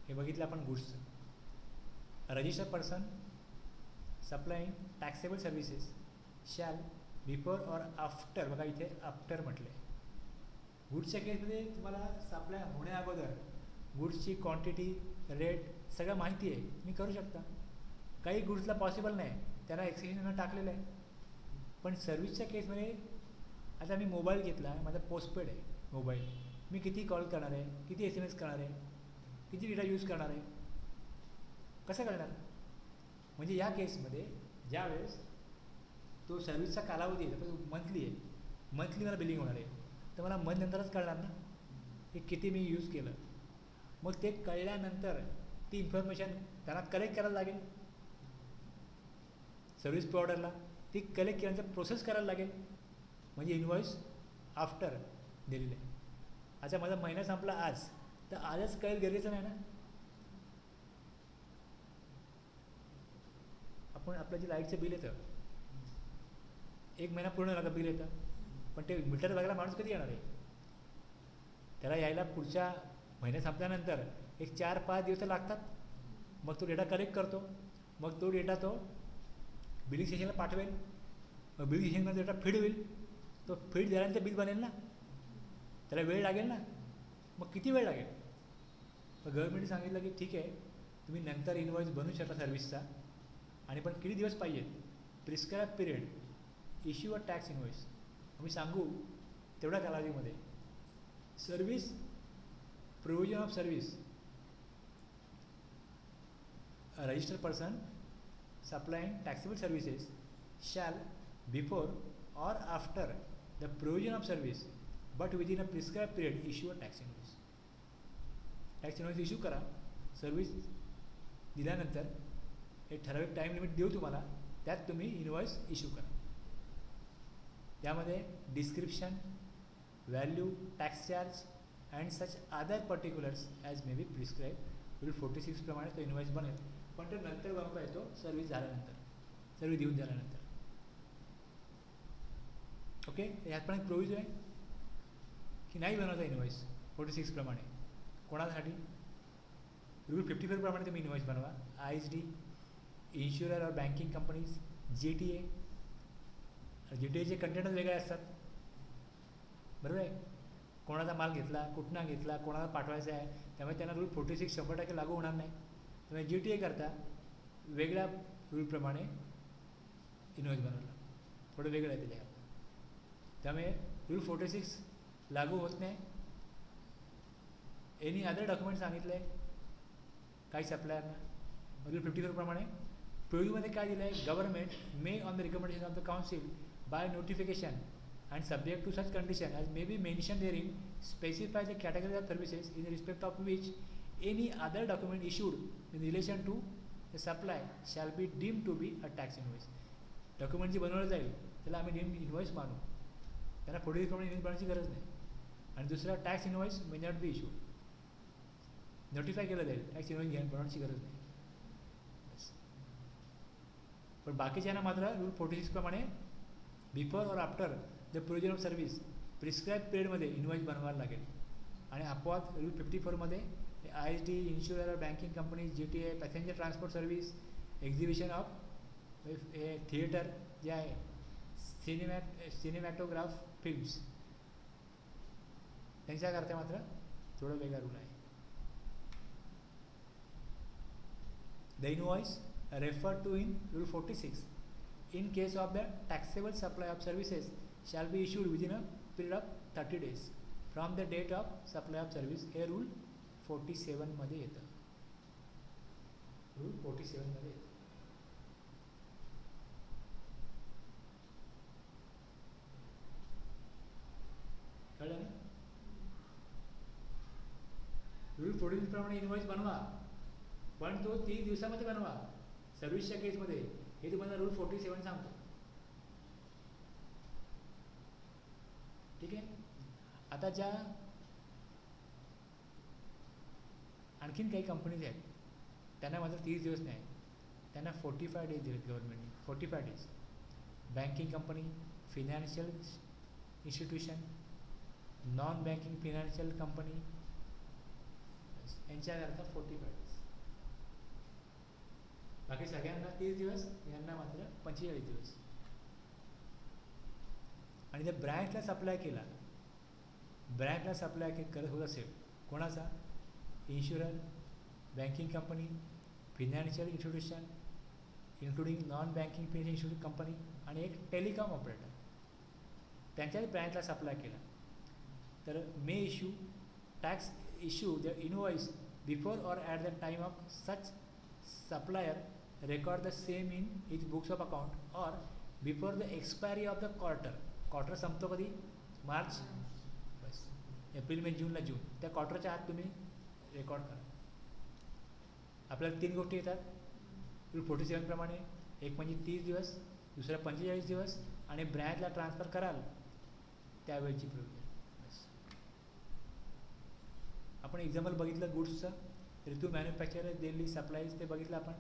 हे बघितलं आपण गुड्सचं. Registered person supplying taxable services shall before or after, बघा इथे आफ्टर म्हटलं आहे. गुड्सच्या केसमध्ये तुम्हाला सप्लाय होण्या अगोदर गुड्सची क्वांटिटी, रेट सगळं माहिती आहे, तुम्ही करू शकता. काही गुड्सला पॉसिबल नाही, त्यांना एक्सचेंजनं टाकलेलं आहे. पण सर्व्हिसच्या केसमध्ये आता मी मोबाईल घेतला, माझा पोस्टपेड आहे मोबाईल, मी किती कॉल करणार आहे, किती SMS करणार आहे, किती डेटा यूज करणार आहे, कसं करणार. म्हणजे या केसमध्ये ज्यावेळेस तो सर्व्हिसचा कालावधी आहे, मंथली आहे, मंथली मला बिलिंग होणार आहे, तर मला मंथ नंतरच कळणार ना की किती मी यूज केलं. मग ते कळल्यानंतर ती इन्फॉर्मेशन त्यांना कलेक्ट करायला लागेल, सर्व्हिस प्रोव्हायडरला ती कलेक्ट केल्यानंतर प्रोसेस करायला लागेल. म्हणजे इन्व्हॉइस आफ्टर दिलेलं आहे. अच्छा, माझा महिना संपला आज, तर आजच कळेल गरजेचं नाही ना. आपण आपलं जे लाईटचं बिल येतं, एक महिना पूर्ण झाला बिल येतं, पण ते मीटर बघायला माणूस कधी येणार आहे. त्याला यायला पुढच्या महिन्यात संपल्यानंतर एक 4-5 दिवस लागतात. मग तो डेटा कलेक्ट करतो, मग तो डेटा तो बिलिंग स्टेशनला पाठवेल, मग बिलिंग स्टेशनमध्ये डेटा फीड होईल, तो फीड झाल्यानंतर बिल बनेल ना, त्याला वेळ लागेल ना. मग किती वेळ लागेल. मग गव्हर्नमेंटने सांगितलं की ठीक आहे, तुम्ही नंतर इन्व्हॉइस बनवू शकता सर्व्हिसचा, आणि पण किती दिवस पाहिजे, prescribe period, issue a tax invoice, आम्ही सांगू तेवढ्या कालावधीमध्ये. Service provision of service, a registered person supplying taxable services shall before or after the provision of service but within a prescribed period issue a tax invoice. Tax invoice issue करा. Service दिल्यानंतर एक ठराविक time limit देऊ तुम्हाला, त्यात तुम्ही invoice issue करा. त्यामध्ये description, value, tax charge and such other particulars as may B prescribe. Rule 46 प्रमाणे तो इन्व्हॉइस बनेल, पण तो नंतर बनवता येतो सर्व्हिस झाल्यानंतर, सर्व्हिस देऊन झाल्यानंतर. ओके, यात पण एक प्रोव्हिजन आहे की नाही बनवता इन्व्हॉइस 46 प्रमाणे. कोणासाठी? रूल 54 प्रमाणे तुम्ही इन्व्हॉइस बनवा. ISD, इन्शुरर और बँकिंग कंपनीज, GTA. GTAचे कंटेंटच वेगळे असतात, बरोबर आहे. कोणाचा माल घेतला, कुठनं घेतला, कोणाला पाठवायचा आहे, त्यामुळे त्यांना रूल 46 100% लागू होणार नाही. त्यामुळे GTA करता वेगळ्या रूलप्रमाणे इन्व्हॉइस बनवला, थोडं वेगळं आहे त्याच्या. त्यामुळे रूल 46 लागू होत नाही. एनी अदर डॉक्युमेंट सांगितलं आहे काही सप्लायरना. रूल 54 प्रमाणे प्रोव्हिजनमध्ये काय दिलं आहे, government may on the recommendation of the council by notification and subject to such condition as may be mentioned therein specify the category of services in respect of which any other document issued in relation to the supply shall be deemed to be a tax invoice. Document जे बनवलं जाईल त्याला आम्ही dim invoice मानू, त्यांना पुढील प्रमाणे invoice बनवायची गरज नाही. आणि दुसरा tax invoice may not be issued, notify केलं जाईल, टॅक्स इन्व्हॉइस बनवण्याची गरज नाही. पण बाकीच्यांना मात्र रूल 46 प्रमाणे before or after the provision of service prescribe पिरियडमध्ये इन्व्हॉइस बनवायला लागेल. आणि अपवाद रूल 54मध्ये ISD, insurer, banking company, GTA, passenger transport service, exhibition of theatre जे आहे, सिनेमॅटोग्राफ फिल्म्स, त्यांच्याकरता मात्र थोडं वेगळा रूल आहे. The invoice referred to in Rule 46 in case of the taxable supply of services shall be issued within a period of 30 days from the date of supply of service. हे Rule 47 मध्ये येतं. Rule 47 मध्ये येतं. कळलं ना? Rule 46 प्रमाणे invoice बनवा, पण तो 30 दिवसामध्ये बनवा. सर्व्हिसच्या केसमध्ये हे तुम्हाला रूल 47 सांगतो. ठीक आहे. आता ज्या आणखीन काही कंपनीज आहेत त्यांना मात्र 30 दिवस नाही, त्यांना 45 डेज दिलेत गव्हर्नमेंटने. 45 days. Banking company, financial institution, non banking financial company यांच्याकरता 45 days. बाकी सगळ्यांना 30 दिवस, यांना मात्र 45 दिवस. आणि जर ब्रँचला सप्लाय केला, ब्रँचला सप्लाय करत होत असेल कोणाचा, insurer, banking company, financial institution including non banking financial institute company आणि एक टेलिकॉम ऑपरेटर, त्यांच्याच ब्रँचला सप्लाय केला तर may issue tax issue the invoice before or at the time of such supplier, record the same in his books of account or before the expiry of the quarter. Quarter संपतो कधी, मार्च, बस April May जूनला जून, त्या क्वार्टरच्या आत तुम्ही record करा. आपल्याला 3 गोष्टी येतात रूल 47 प्रमाणे. एक म्हणजे 30 दिवस, दुसरा 45 दिवस आणि ब्रँचला ट्रान्सफर कराल त्यावेळची प्रोव्हिजन. बस आपण एक्झाम्पल बघितलं गुड्सचं, ऋतू मॅन्युफॅक्चरर दिल्ली सप्लाईज ते बघितलं आपण,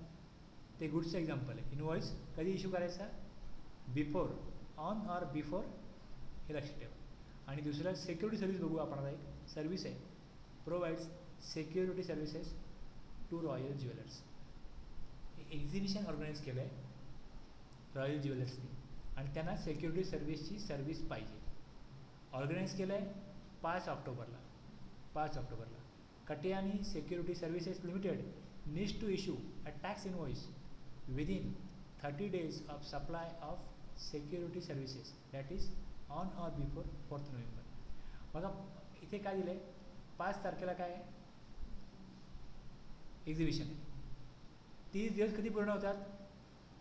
ते गुड्सचं एक्झाम्पल आहे. इनवॉइस कधी इश्यू करायचा, बिफोर, ऑन ऑर बिफोर, हे लक्षात ठेवा. आणि दुसरं सिक्युरिटी सर्व्हिस बघू आपण. आता एक सर्व्हिस आहे, provides security services to royal jewellers. Exhibition organise केलं आहे रॉयल ज्वेलर्सनी आणि त्यांना सिक्युरिटी सर्व्हिसची सर्व्हिस पाहिजे. ऑर्गनाईज केलं आहे 5 ऑक्टोबरला. 5 ऑक्टोबरला Katiyani security services limited needs to issue a tax invoice within 30 days of supply of security services, that is on or before 4th November. बघा इथे काय दिलं आहे, 5 तारखेला काय आहे, एक्झिबिशन आहे. 30 दिवस कधी पूर्ण होतात,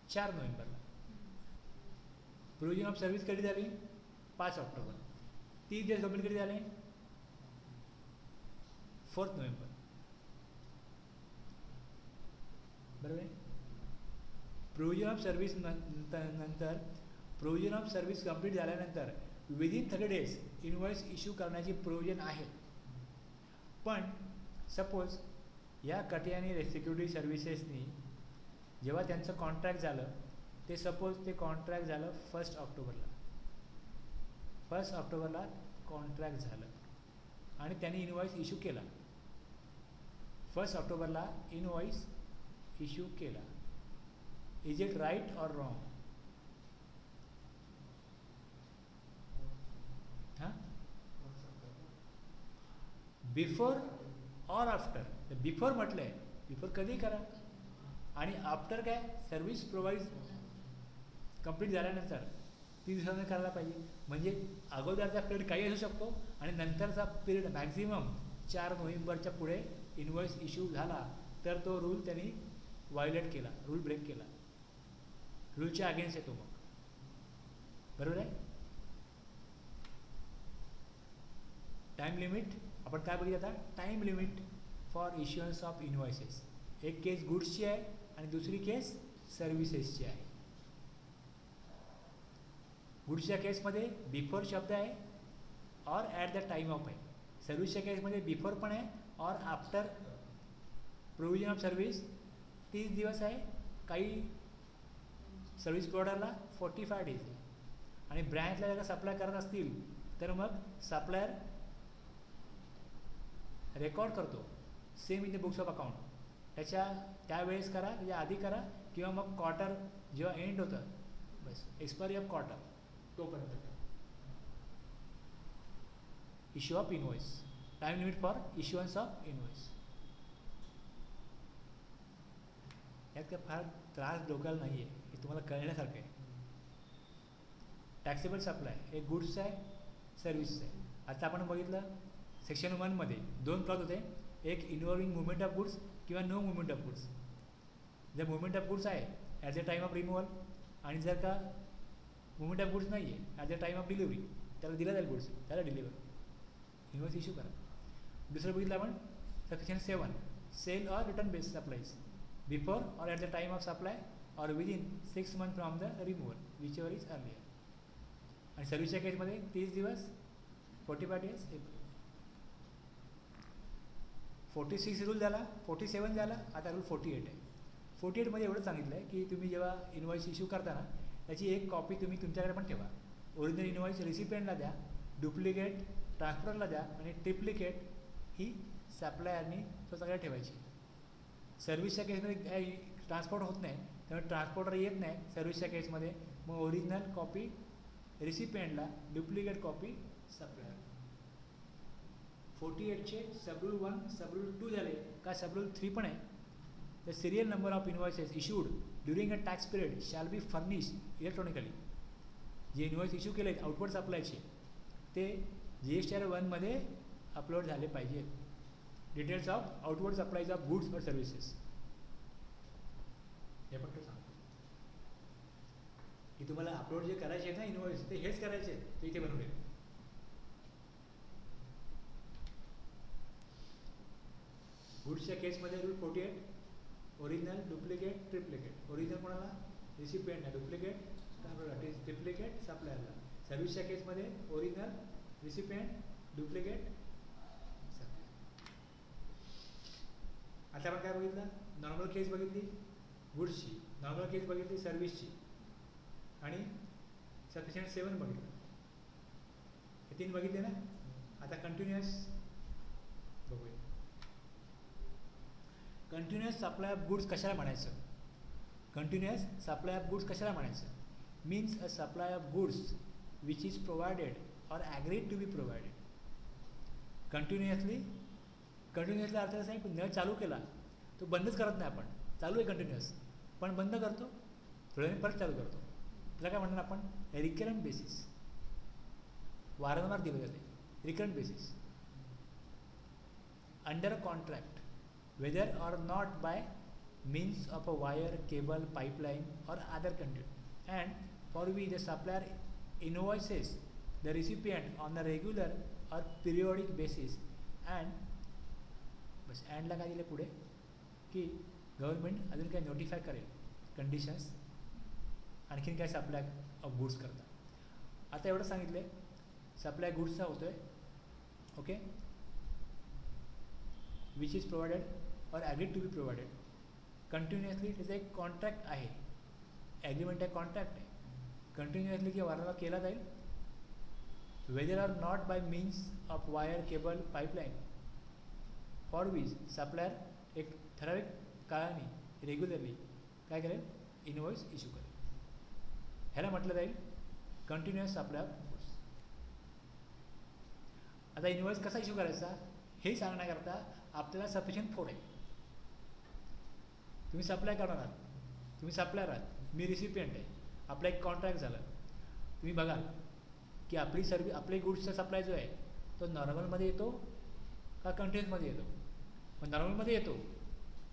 4 नोव्हेंबरला. प्रोव्हिजन ऑफ सर्व्हिस कधी झाली, 5 ऑक्टोबर. 30 दिवस कंप्लीट कधी झाले, 4th नोव्हेंबर. बरोबर आहे. प्रोव्हिजन ऑफ सर्व्हिस नंतर प्रोव्हिजन ऑफ सर्व्हिस कंप्लीट झाल्यानंतर विदिन 30 days इनवॉइस इश्यू करण्याची प्रोव्हिजन आहे. पण सपोज या कटियानी सिक्युरिटी सर्व्हिसेसनी जेव्हा त्यांचं कॉन्ट्रॅक्ट झालं, ते सपोज ते कॉन्ट्रॅक्ट झालं 1 ऑक्टोबरला. 1 ऑक्टोबरला कॉन्ट्रॅक्ट झालं आणि त्यांनी इनवॉइस इश्यू केला. 1 ऑक्टोबरला इनवॉइस इश्यू केला. Is it right or wrong? हां, बिफोर ऑर आफ्टर. बिफोर म्हटलं आहे, बिफोर कधी करा आणि आफ्टर काय, सर्व्हिस प्रोव्हाइड कंप्लीट झाल्यानंतर 30 दिवसांनी करायला पाहिजे. म्हणजे अगोदरचा पिरियड काही असू शकतो आणि नंतरचा पिरियड मॅक्झिमम 4 नोव्हेंबरच्या पुढे इनवॉइस इश्यू झाला तर तो रूल त्यांनी व्हायोलेट केला, रूल ब्रेक केला, रूलच्या अगेन्स्ट येतो मग. बरोबर आहे. टाईम लिमिट आपण काय बघितलं आता, time limit for issuance of invoices. एक केस गुड्सची आहे आणि दुसरी केस सर्व्हिसेसची आहे. गुड्सच्या केसमध्ये बिफोर शब्द आहे और ॲट द टाईम ऑफ आहे. सर्व्हिसच्या केसमध्ये बिफोर पण आहे और आफ्टर. प्रोव्हिजन ऑफ सर्व्हिस 30 दिवस आहे, काही सर्व्हिस प्रोव्हायडरला 45 days आहे. आणि ब्रँचला जर सप्लाय करत असतील तर मग सप्लायर रेकॉर्ड करतो same in the books of account. त्यावेळेस करा, त्याच्या आधी करा किंवा मग क्वार्टर जेव्हा एंड होतं, बस एक्सपायरी ऑफ क्वार्टर तोपर्यंत करा. Issue of invoice, time limit for issuance of invoice. यात काय फार त्रास डोक्याला नाही आहे, हे तुम्हाला कळण्यासारखं आहे. टॅक्सेबल सप्लाय हे गुड्स आहे, सर्व्हिसेस आहे. आता आपण बघितलं सेक्शन 1 मध्ये 2 क्लॉज होते, एक इन्व्हॉल्विंग मुवमेंट ऑफ गुड्स किंवा नो मुवमेंट ऑफ गुड्स. जर मुवमेंट ऑफ गुड्स आहे at the time of removal आणि जर का मुवमेंट ऑफ गुड्स नाही आहे at the time of delivery, त्याला दिला जाईल गुड्स, त्याला डिलिव्हर इन्व्हॉइस इश्यू करा. दुसरं बघितलं आपण section 7, sale or return based supplies before or at the time of supply or within 6 months from the removal whichever is earlier. आणि सर्व्हिसच्या केसमध्ये 30 दिवस, 45 days. 46 रूल झाला, 47 झाला, आता रूल 48 आहे. 48 मध्ये एवढं सांगितलं आहे की तुम्ही जेव्हा इनवॉइस इश्यू करता ना, त्याची एक कॉपी तुम्ही तुमच्याकडे पण ठेवा. ओरिजिनल इनवॉइस रिसिपियंटला द्या डुप्लिकेट ट्रान्सपोर्टरला द्या आणि ट्रिप्लिकेट ही सप्लायरनी स्वतःकडे ठेवायची. सर्व्हिसच्या केसमध्ये काही ट्रान्सपोर्ट होत नाही, त्यामुळे ट्रान्सपोर्टर येत नाही सर्व्हिसच्या केसमध्ये. मग ओरिजिनल कॉपी रिसिपियंटला, डुप्लिकेट कॉपी सप्लायर. 48चे सबरूल 1 सबरूल 2 झाले का सबरूल 3 पण आहे. The serial number of invoices issued during a tax period shall be furnished electronically. जे इन्व्हॉइस इश्यू केले आहेत आउटवर्ड सप्लायचे ते GSTR 1मध्ये अपलोड झाले पाहिजेत. Details of outward supplies of goods or services. हे फक्त सांगतो की तुम्हाला अपलोड जे करायचे आहेत ना इन्व्हॉइस ते हेच करायचे आहेत, ते इथे बनवले. गुड्सच्या केसमध्ये rule 48 original, duplicate, triplicate. Original कोणाला? रिसिपियंटला. Duplicate triplicate सप्लायरला. सर्व्हिसच्या केसमध्ये ओरिजिनल, रिसिपियंट, डुप्लिकेट, सप्लायर. आता आपण काय बघितलं? नॉर्मल केस बघितली गुड्सची, नॉर्मल केस बघितली सर्व्हिसची आणि सफिशियंट 7 बघितलं. हे 3 बघितले ना. आता कंटिन्युअस बघूया. कंटिन्युअस सप्लाय ऑफ गुड्स कशाला म्हणायचं? कंटिन्युअस सप्लाय ऑफ गुड्स कशाला म्हणायचं? Means a supply of goods which is provided और agreed to be provided. Continuously अर्थ असा आहे की नळ चालू केला तो बंदच करत नाही आपण. चालू आहे कंटिन्युअस पण बंद करतो थोड्या वेळाने परत चालू करतो. त्याला काय म्हणणार आपण? Recurrent basis. वारंवार दिलं जाते recurrent basis. Under a contract whether or not by means of a wire, cable, pipeline or other conduit, and for which the supplier invoices the recipient on a regular or periodic basis. And बस अँडला काय दिलं पुढे की government अजून काय notify करेल conditions आणखीन काय supply of goods करता. आता एवढं सांगितलं आहे सप्लाय गुड्सचा होतोय. ओके, विच इज प्रोव्हाइडेड और agreed to be provided continuously. त्याचा एक कॉन्ट्रॅक्ट आहे, ॲग्रीमेंट आहे, कॉन्ट्रॅक्ट आहे. कंटिन्युअसली किंवा वारंवार केला जाईल. Whether are not by means of wire, cable, pipeline for which supplier एक ठराविक काळाने रेग्युलरली काय करेल? इनवॉइस इश्यू करेल. ह्याला म्हटलं जाईल कंटिन्युअस सप्लाय ऑफ गुड्स. आता इनवॉइस कसा इश्यू करायचा हे सांगण्याकरता आपल्याला सफिशियंट फोड आहे. तुम्ही सप्लाय करणार आहात, तुम्ही सप्लायर आहात, मी रिसिपियंट आहे. आपला एक कॉन्ट्रॅक्ट झाला. तुम्ही बघाल की आपली गुड्सचा सप्लाय जो आहे तो नॉर्मलमध्ये येतो का कंटिन्युअसमध्ये येतो. पण नॉर्मलमध्ये येतो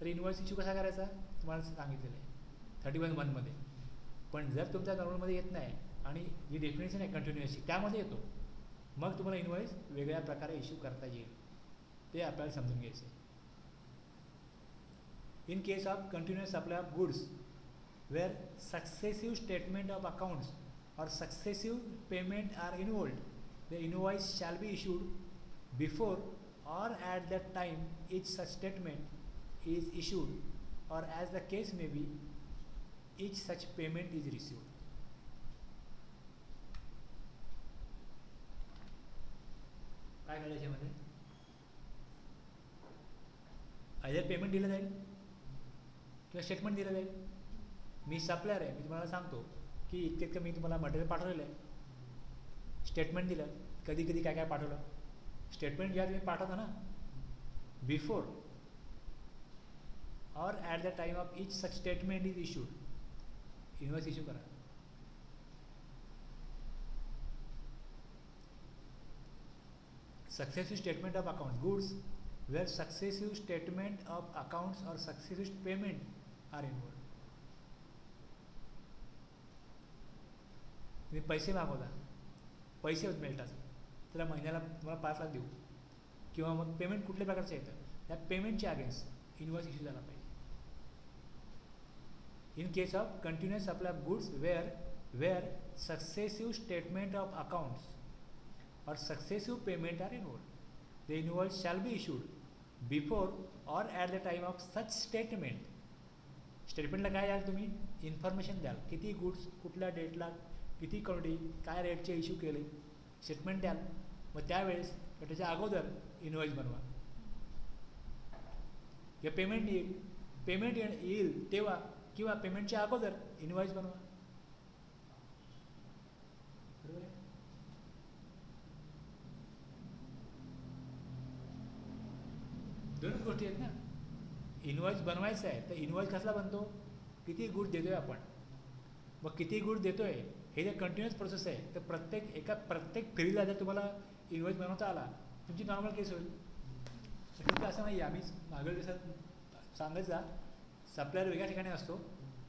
तर इन्व्हॉइस इश्यू कसा करायचा तुम्हाला सांगितलेलं आहे 31(1) पण जर तुमच्या नॉर्मलमध्ये येत नाही आणि जी डेफिनेशन आहे कंटिन्युअसची त्यामध्ये येतो मग तुम्हाला इन्व्हॉइस वेगळ्या प्रकारे इश्यू करता येईल. ते आपल्याला समजून घ्यायचं आहे. In case of continuous supply of goods where successive statement of accounts or successive payment are involved, the invoice shall be issued before or at that time each such statement is issued, or as the case may be, each such payment is received. काय करायचं याच्यामध्ये? Either payment दिलं जाईल किंवा statement दिलं जाईल. मी supplier आहे, मी तुम्हाला सांगतो की इतके मी तुम्हाला मटेरियल पाठवलेलं आहे. स्टेटमेंट दिलं, कधी कधी काय काय पाठवलं. स्टेटमेंट ज्या तुम्ही पाठवता ना before or at the time of each such statement is issued, invoice issue करा. Successive statement of accounts, goods where successive statement of accounts or successive payment are involved. तुम्ही पैसे मागवता, पैसे मिळतात, त्याला महिन्याला तुम्हाला 5 लाख देऊ किंवा मग पेमेंट कुठल्या प्रकारचं येतं त्या पेमेंटच्या अगेन्स्ट इन्व्हॉइस इश्यू झाला पाहिजे. In case of continuous supply of goods where successive statement of accounts or successive payment are involved, the invoice shall be issued before or at the time of such statement. स्टेटमेंटला काय द्याल तुम्ही? Information द्याल, किती goods कुठल्या डेटला किती quantity काय रेटचे issue केले स्टेटमेंट द्याल, मग त्यावेळेस किंवा त्याच्या अगोदर इनवॉइस बनवा. किंवा पेमेंट येईल तेव्हा किंवा पेमेंटच्या अगोदर इनवॉइस बनवा. बरोबर आहे? दोनच गोष्टी आहेत ना. इनवॉइस बनवायचा आहे तर इनवॉइस कसला बनतो, किती गुड देतोय आपण, मग किती गुड देतोय हे जर कंटिन्युअस प्रोसेस आहे तर प्रत्येक फेरीला जर तुम्हाला इनवॉइस बनवता आला तुमची नॉर्मल केस होईल. तर असं नाही आहे, आम्ही मागील दिवसात सांगायचा सप्लायर वेगळ्या ठिकाणी असतो,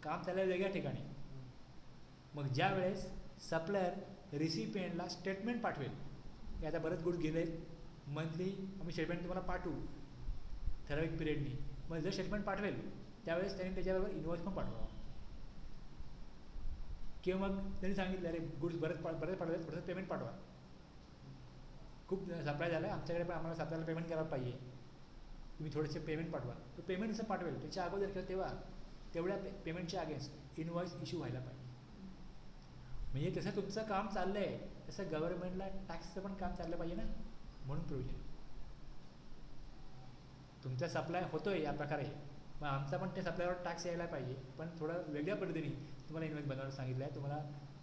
काम चाललं वेगळ्या ठिकाणी. मग ज्या वेळेस सप्लायर रिसिपियंटला स्टेटमेंट पाठवेल की आता बरेच गुड गेले, मंथली आम्ही स्टेटमेंट तुम्हाला पाठवू ठराविक पिरियडनी, मग जर स्टेटमेंट पाठवेल त्यावेळेस त्यांनी त्याच्याबरोबर इनवॉइस पण पाठवावा. किंवा मग त्यांनी सांगितलं अरे गुड्स बरेच पाठवले, थोडंसं पेमेंट पाठवा, खूप सप्लाय झालं आहे आमच्याकडे पण आम्हाला सप्लायला पेमेंट करायला पाहिजे, तुम्ही थोडेसे पेमेंट पाठवा. तो पेमेंट जसं पाठवेल त्याच्या अगोदर किंवा तेवढ्या पेमेंटच्या अगेन्स्ट इनवॉइस इश्यू व्हायला पाहिजे. म्हणजे तसं तुमचं काम चाललं आहे तसं गव्हर्नमेंटला टॅक्सचं पण काम चाललं पाहिजे ना, म्हणून प्रोव्हिजन. तुमचा सप्लाय होतोय या प्रकारे, मग आमचा पण त्या सप्लायवर टॅक्स यायला पाहिजे, पण थोडं वेगळ्या पद्धतीने तुम्हाला इनवॉइस बनवायला सांगितलं आहे. तुम्हाला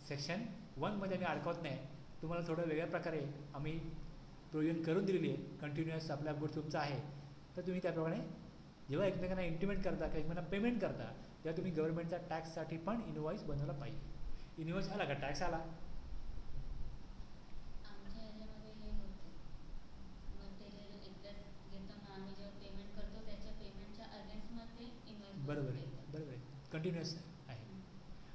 सेक्शन 1मध्ये आम्ही अडकवत नाही, तुम्हाला थोडं वेगळ्या प्रकारे आम्ही प्रोव्हिजन करून दिलेली आहे. कंटिन्युअस सप्लाय गुड तुमचा आहे तर तुम्ही त्याप्रमाणे जेव्हा एकमेकांना इंटिमेट करता किंवा एकमेकांना पेमेंट करता तेव्हा तुम्ही गव्हर्नमेंटच्या टॅक्ससाठी पण इनवॉइस बनवला पाहिजे. इनवॉइस आला का टॅक्स आला. आमच्या ह्याच्यामध्ये हे होते मटेरियल एकदा घेतो ना आम्ही, जेव्हा पेमेंट करतो त्याच्या पेमेंटच्या अगेन्स्टमध्ये इन्व्हेस्ट. बरोबर आहे, बरोबर आहे, कंटिन्युअस आहे.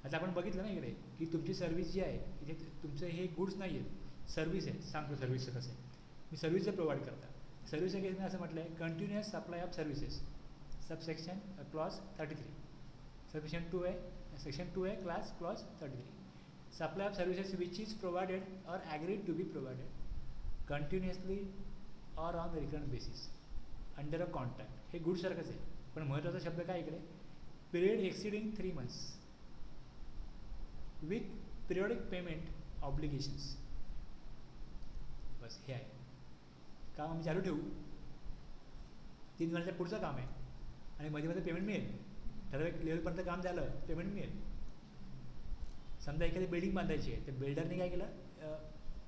आता आपण बघितलं ना इकडे की तुमची सर्व्हिस जी आहे इथे तुमचं हे गुड्स नाही आहेत, सर्व्हिस आहे. सांगतो सर्व्हिसचं कसं आहे. मी सर्व्हिस जर प्रोव्हाइड करता, सर्व्हिस केसने असं म्हटलं आहे continuous supply of services subsection clause 33, subsection 2 आहे, सेक्शन 2 आहे clause 33. Supply of services which is provided और agreed to be provided continuously or on recurrent basis under a contract. हे गुडसारखंच आहे, पण महत्त्वाचा शब्द काय इकडे, period exceeding 3 months with periodic payment obligations. बस हे आहे काम. आम्ही चालू ठेवू, 3 महिन्याच्या पुढचं काम आहे आणि मध्ये पेमेंट मिळेल, ठराविक लेवलपर्यंत काम झालं पेमेंट मिळेल. समजा एखादी बिल्डिंग बांधायची आहे, तर बिल्डरने काय केलं,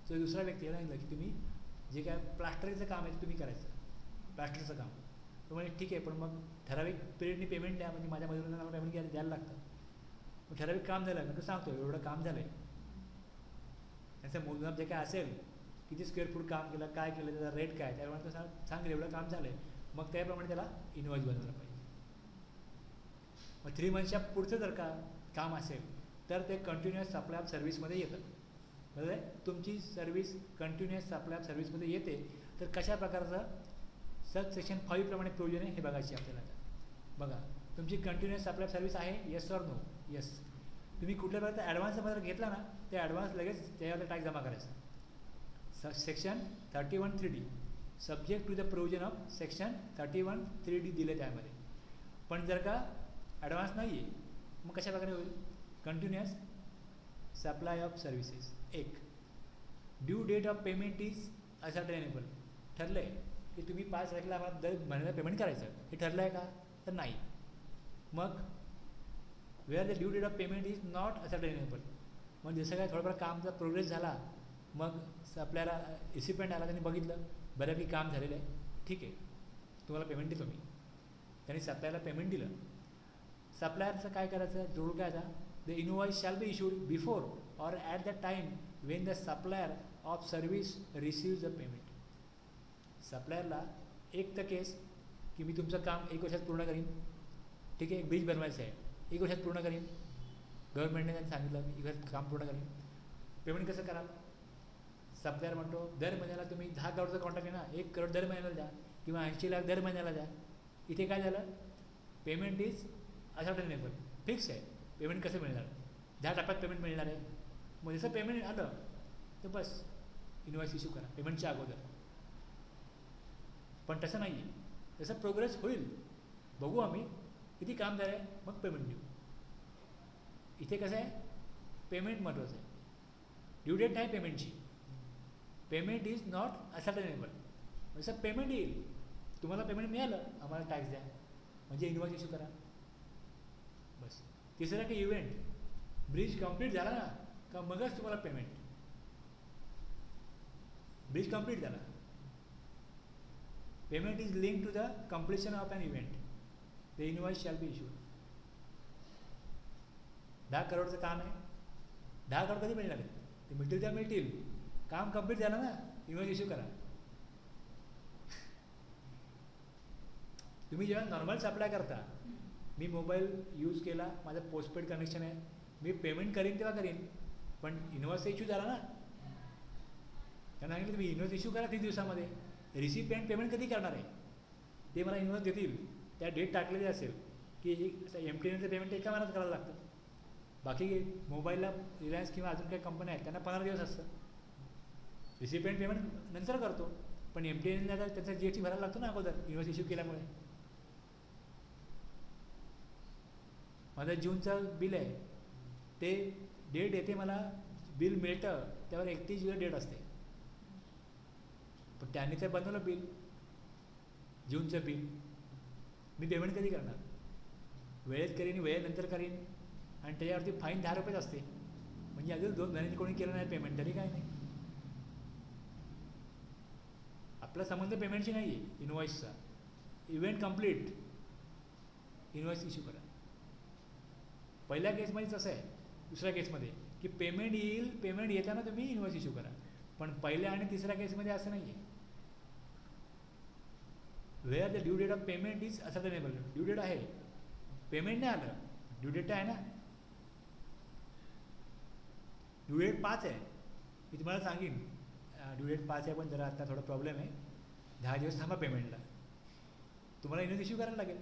जो दुसरा व्यक्ती आहे सांगितलं की तुम्ही जे काय प्लास्टरचं काम आहे ते तुम्ही करायचं, प्लास्टरचं काम. तो म्हणजे ठीक आहे, पण मग ठराविक पिरियडनी पेमेंट द्या, म्हणजे माझ्या मजुरांना मला पेमेंट द्यायला लागतं. मग ठराविक काम झालं मी तो सांगतो एवढं काम झालं आहे, त्यांचं मोजमाप जे काय असेल किती स्क्वेअर फूट काम केलं, काय केलं, त्याचा रेट काय, त्याप्रमाणे तो सांगेल एवढं काम झालं आहे, मग त्याप्रमाणे त्याला इनवॉइस बनवलं पाहिजे. मग 3 monthsच्या पुढचं जर का काम असेल तर ते कंटिन्युअस सप्लाय ऑफ सर्व्हिसमध्ये येतं. बरोबर आहे, तुमची सर्व्हिस कंटिन्युअस सप्लाय ऑफ सर्व्हिसमध्ये येते तर कशा प्रकारचं सेक्शन 5 प्रमाणे प्रोव्हिजन आहे हे बघायची आपल्याला. बघा तुमची कंटिन्युअस सप्लाय ऑफ सर्व्हिस आहे, येस ऑर नो. येस. तुम्ही कुठल्या प्रकारचा ॲडव्हान्स जर घेतला ना ते ॲडव्हान्स लगेच त्यावर टॅक्स जमा करायचा. Section 31(3)D subject to the provision of section 31(3)D दिले त्यामध्ये. पण जर का ॲडव्हान्स नाही आहे मग कशा प्रकारे होईल, continuous supply of services. 1 due date of payment is ascertainable. ठरलं आहे की तुम्ही 5 तारखेला आम्हाला दर महिन्याला पेमेंट करायचं, हे ठरलं आहे का, तर नाही. मग where the due date of payment is not ascertainable, मग जसं काय थोडंफार कामचा प्रोग्रेस झाला, मग सप्लायला रिसिपेंट आला, त्यांनी बघितलं बऱ्यापैकी काम झालेलं आहे, ठीक आहे तुम्हाला पेमेंट देतो मी. त्यांनी सप्लायला पेमेंट दिलं. सप्लायरचं काय करायचं, रूल काय आता, the invoice shall be issued before or at the time when the supplier of service receives the payment. सप्लायरला एक तर केस की मी तुमचं काम 1 वर्षात पूर्ण करीन, ठीक आहे, एक ब्रिज बनवायचं आहे 1 वर्षात पूर्ण करीन, गव्हर्नमेंटने त्यांनी सांगितलं मी 1 वर्षात काम पूर्ण करीन. पेमेंट कसं कराल, सप्लायर म्हणतो दर महिन्याला तुम्ही 10 करोडचं कॉन्ट्रॅक्ट आहे ना, 1 करोड दर महिन्याला द्या किंवा 80 लाख दर महिन्याला द्या. इथे काय झालं, पेमेंट इज असर्टेनेबल, फिक्स आहे. पेमेंट कसं मिळणार, 10 टप्प्यात पेमेंट मिळणार आहे. मग जसं पेमेंट आलं तर बस इनवॉइस इश्यू करा पेमेंटच्या अगोदर. पण तसं नाही आहे, तसं प्रोग्रेस होईल, बघू आम्ही किती काम झालं आहे मग पेमेंट देऊ. इथे कसं आहे, पेमेंट महत्त्वाचं आहे, ड्यू डेट नाही पेमेंटची. Payment is not ascertainable. जसं पेमेंट येईल, तुम्हाला पेमेंट मिळालं, आम्हाला टॅक्स द्या, म्हणजे इन्व्हॉइस इश्यू करा. बस. तिसरं की इव्हेंट, ब्रिज कंप्लीट झाला ना का मगच तुम्हाला पेमेंट. ब्रिज कंप्लीट झाला, payment is link to the completion of an event, the invoice shall be issued. 10 करोडचं काम आहे, 10 करोड कधी मिळणार आहे? ते मिळतील त्या मिळतील, काम कंप्लीट झालं ना, इन्व्हॉइस इश्यू करा. तुम्ही जेव्हा नॉर्मल सप्लाय करता, मी मोबाईल यूज केला, माझं पोस्टपेड कनेक्शन आहे, मी पेमेंट करीन तेव्हा करीन, पण इन्व्हॉइस इश्यू झाला ना, त्यांना सांगितलं तुम्ही इन्व्हॉइस इश्यू करा 30 दिवसामध्ये. रिसिपियंट पेमेंट कधी करणार आहे ते मला इन्व्हॉइस देतील, त्या डेट टाकलेली असेल की MTNचं पेमेंट एका महिन्यात करायला लागतं. बाकी मोबाईलला रिलायन्स किंवा अजून काही कंपन्या आहेत त्यांना 15 दिवस असतं. रिसिपियंट पेमेंट नंतर करतो, पण MTNला त्याचा GST भरायला लागतो ना अगोदर इन्व्हॉइस इश्यू केल्यामुळे. माझं जूनचं बिल आहे, ते डेट येते, मला बिल मिळतं त्यावर 31 दिवस डेट असते, पण त्यांनी तर बनवलं बिल, जूनचं बिल, मी पेमेंट कधी करणार? वेळेत करीन, वेळेनंतर करीन, आणि त्याच्यावरती फाईन 10 रुपयेच असते. म्हणजे अजून 2 महिन्यांनी कोणी केलं नाही पेमेंट तरी काय नाही. आपला संबंध पेमेंटशी नाही आहे, इन्व्हॉइसचा. इव्हेंट कंप्लीट, इन्व्हॉइस इश्यू करा. पहिल्या केसमध्ये तसं आहे, दुसऱ्या केसमध्ये की पेमेंट येईल, पेमेंट येताना तुम्ही इन्व्हॉइस इश्यू करा. पण पहिल्या आणि तिसऱ्या केसमध्ये असं नाही आहे. Where the due date of payment is ascertainable. Due date आहे, पेमेंट नाही आलं, ड्यू डेट आहे ना, ड्यू डेट 5 आहे, मी तुम्हाला सांगेन ड्यू डेट 5 आहे, पण जरा आता थोडा प्रॉब्लेम आहे, 10 दिवस थांबा पेमेंटला, तुम्हाला इन्व्हॉइस इश्यू करायला लागेल.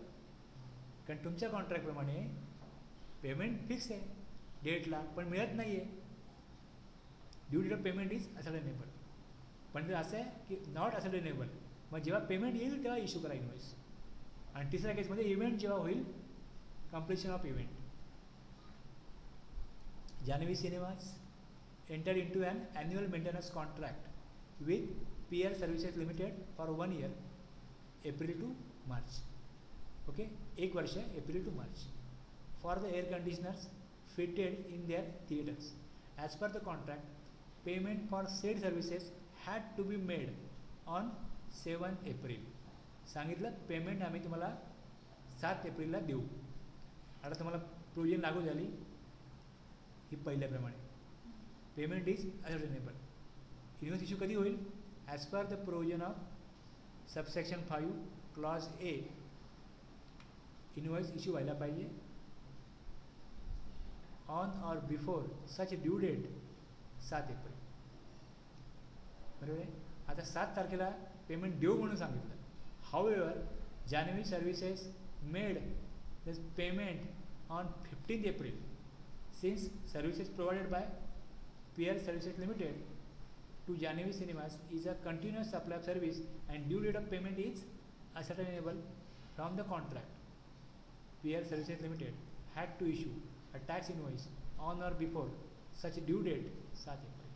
कारण तुमच्या कॉन्ट्रॅक्टप्रमाणे पेमेंट फिक्स आहे डेटला, पण मिळत नाही आहे. Due date of payment is ascertainable. पण जर असं आहे की नॉट असर्टेनेबल, मग जेव्हा पेमेंट येईल तेव्हा इश्यू करा इन्व्हॉइस. आणि तिसऱ्या केसमध्ये इव्हेंट जेव्हा होईल, completion of event. Janhavi cinemas entered into an annual maintenance contract with PR Services Limited for 1 year, April to March. Okay, 1 वर्ष, April to March, for the air conditioners fitted in their theatres. As per the contract, payment for said services had to be made on 7 April. सांगितलं payment आम्ही तुम्हाला 7 एप्रिलला देऊ. आता तुम्हाला provision लागू झाली ही पहिल्याप्रमाणे. Payment is ascertainable. Invoice issue कधी होईल? As per the provision of subsection 5 clause A, invoice issue व्हायला पाहिजे on or before such due date 7 April. बरोबर आहे. आता 7 तारखेला पेमेंट देऊ म्हणून सांगितलं. However Janhavi services made the payment on 15 April since services provided by PR Services Limited to Janhavi Cinemas is a continuous supply of service and due date of payment is ascertainable from the contract. PR Services Limited had to issue a tax invoice on or before such due date 7 April.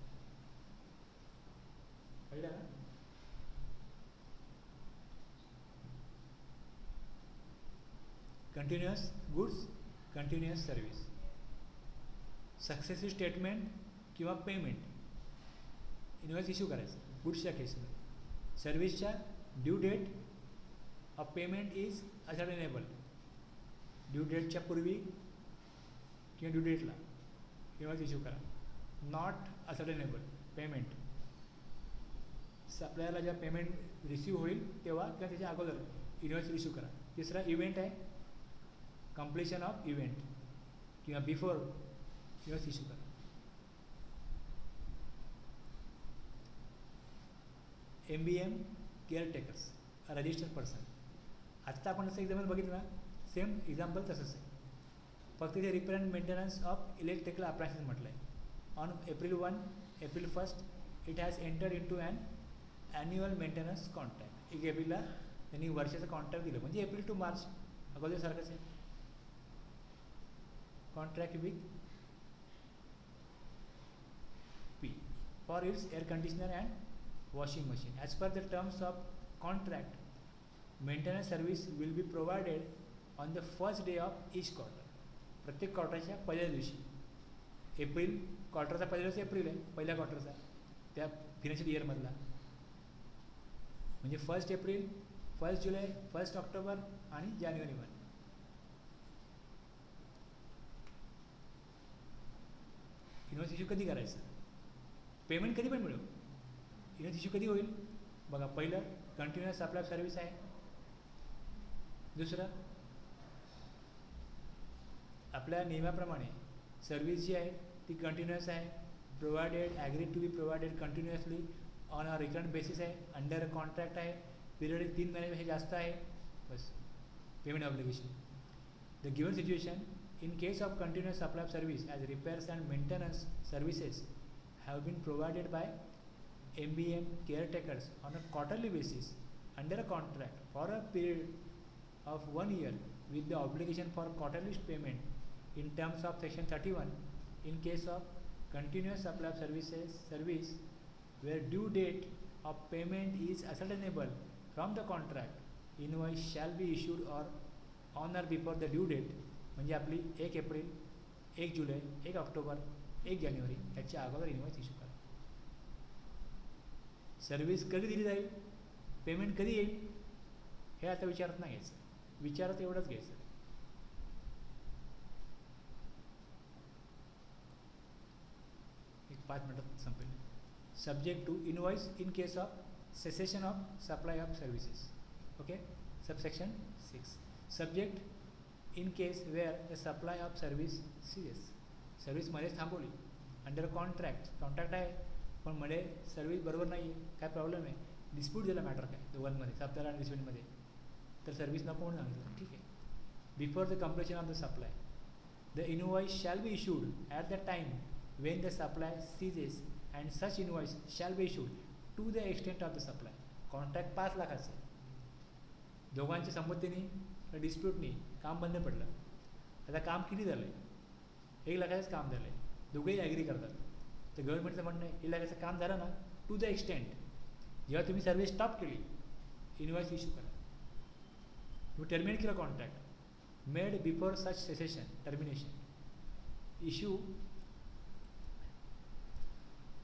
कळलं ना? Continuous goods, continuous service. Successive statement किंवा payment, invoice issue करायचं गुड्सच्या केसमध्ये. सर्व्हिसच्या due date of payment is ascertainable. Due डेटच्या पूर्वी किंवा ड्यू डेटला इन्व्हॉइस इश्यू करा. नॉट असर्टेनेबल पेमेंट, सप्लायरला जेव्हा पेमेंट रिसीव्ह होईल तेव्हा किंवा त्याच्या अगोदर इन्व्हॉइस इश्यू करा. तिसरा इव्हेंट आहे, कंप्लीशन ऑफ इव्हेंट किंवा बिफोर इन्व्हॉइस इश्यू करा. MBM caretakers, registered person. आत्ता आपण जसं एक्झाम्पल बघितलं ना, सेम एक्झाम्पल तसंच आहे, फक्त इथे repair and maintenance of electrical appliances म्हटलं आहे. On April 1 it has entered into an annual maintenance contract. 1 एप्रिलला त्यांनी वर्षाचं कॉन्ट्रॅक्ट दिलं, म्हणजे एप्रिल टू मार्च अगोदरसारखंच आहे. Contract with P for its air conditioner and washing machine. As per the terms of contract, maintenance service will be provided on the first day of each quarter. प्रत्येक क्वार्टरच्या पहिल्या दिवशी. April क्वार्टरचा पहिला दिवस April आहे, पहिल्या क्वार्टरचा त्या financial इयरमधला. म्हणजे 1 April, 1 जुलै, 1 October आणि जानेवारी 1. इन्व्हॉइस इश्यू कधी करायचं? पेमेंट कधी पण मिळेल. इन्व्हॉइस इश्यू कधी होईल? बघा, पहिलं कंटिन्युअस सप्लाय सर्व्हिस आहे. दुसरं, आपल्या नियमाप्रमाणे सर्व्हिस जी आहे ती कंटिन्युअस आहे. Provided, agreed to be provided continuously on a recurrent basis आहे. अंडर कॉन्ट्रॅक्ट आहे. पिरियड 3 महिन्यापेक्षा जास्त आहे. बस, payment obligation. The given situation, in case of continuous supply of service as repairs and maintenance services have been provided by MBM caretakers on a quarterly basis under a contract for a period of 1 year with the obligation for quarterly payment in terms of section 31, in case of continuous supply of service where due date of payment is ascertainable from the contract, invoice shall be issued or on or before the due date. म्हणजे आपली 1 April, 1 जुलै, 1 October, 1 जानेवारी ह्याच्या अगोदर invoice issue करा. Service कधी दिली जाईल, payment कधी येईल हे आता विचारत नाही घ्यायचं. विचारत एवढंच घ्यायचं. एक 5 मिनिटात संपेल. Subject to invoice in case of cessation of supply of services. Okay, subsection 6. Subject in case where the supply of service ceases. सर्व्हिसमध्येच थांबवली, अंडर कॉन्ट्रॅक्ट आहे, पण मध्ये सर्व्हिस बरोबर नाही आहे, काय प्रॉब्लेम आहे, डिस्प्यूट झाला मॅटर काय दोघांमध्ये, सप्लायर आणि रिसिव्हरमध्ये, तर सर्व्हिस नको म्हणून सांगितलं. ठीक आहे. Before the completion of the supply the invoice shall be issued at the time when the supply ceases and such invoice shall be issued to the extent of the supply. Contract 5 लाखाचं आहे, दोघांच्या संमतीने डिस्प्यूटनी काम बंद पडलं. आता काम किती झालं आहे? 1 लाखाचंच काम झालं आहे, दोघेही ॲग्री करतात. तर गव्हर्नमेंटचं म्हणणं आहे 1 लाखाचं काम झालं ना, टू द एक्सटेंट जेव्हा तुम्ही सर्व्हिस स्टॉप केली, इन्व्हॉइस इश्यू करा. तुम्ही टर्मिनेट केलं contract, made before such cessation termination issue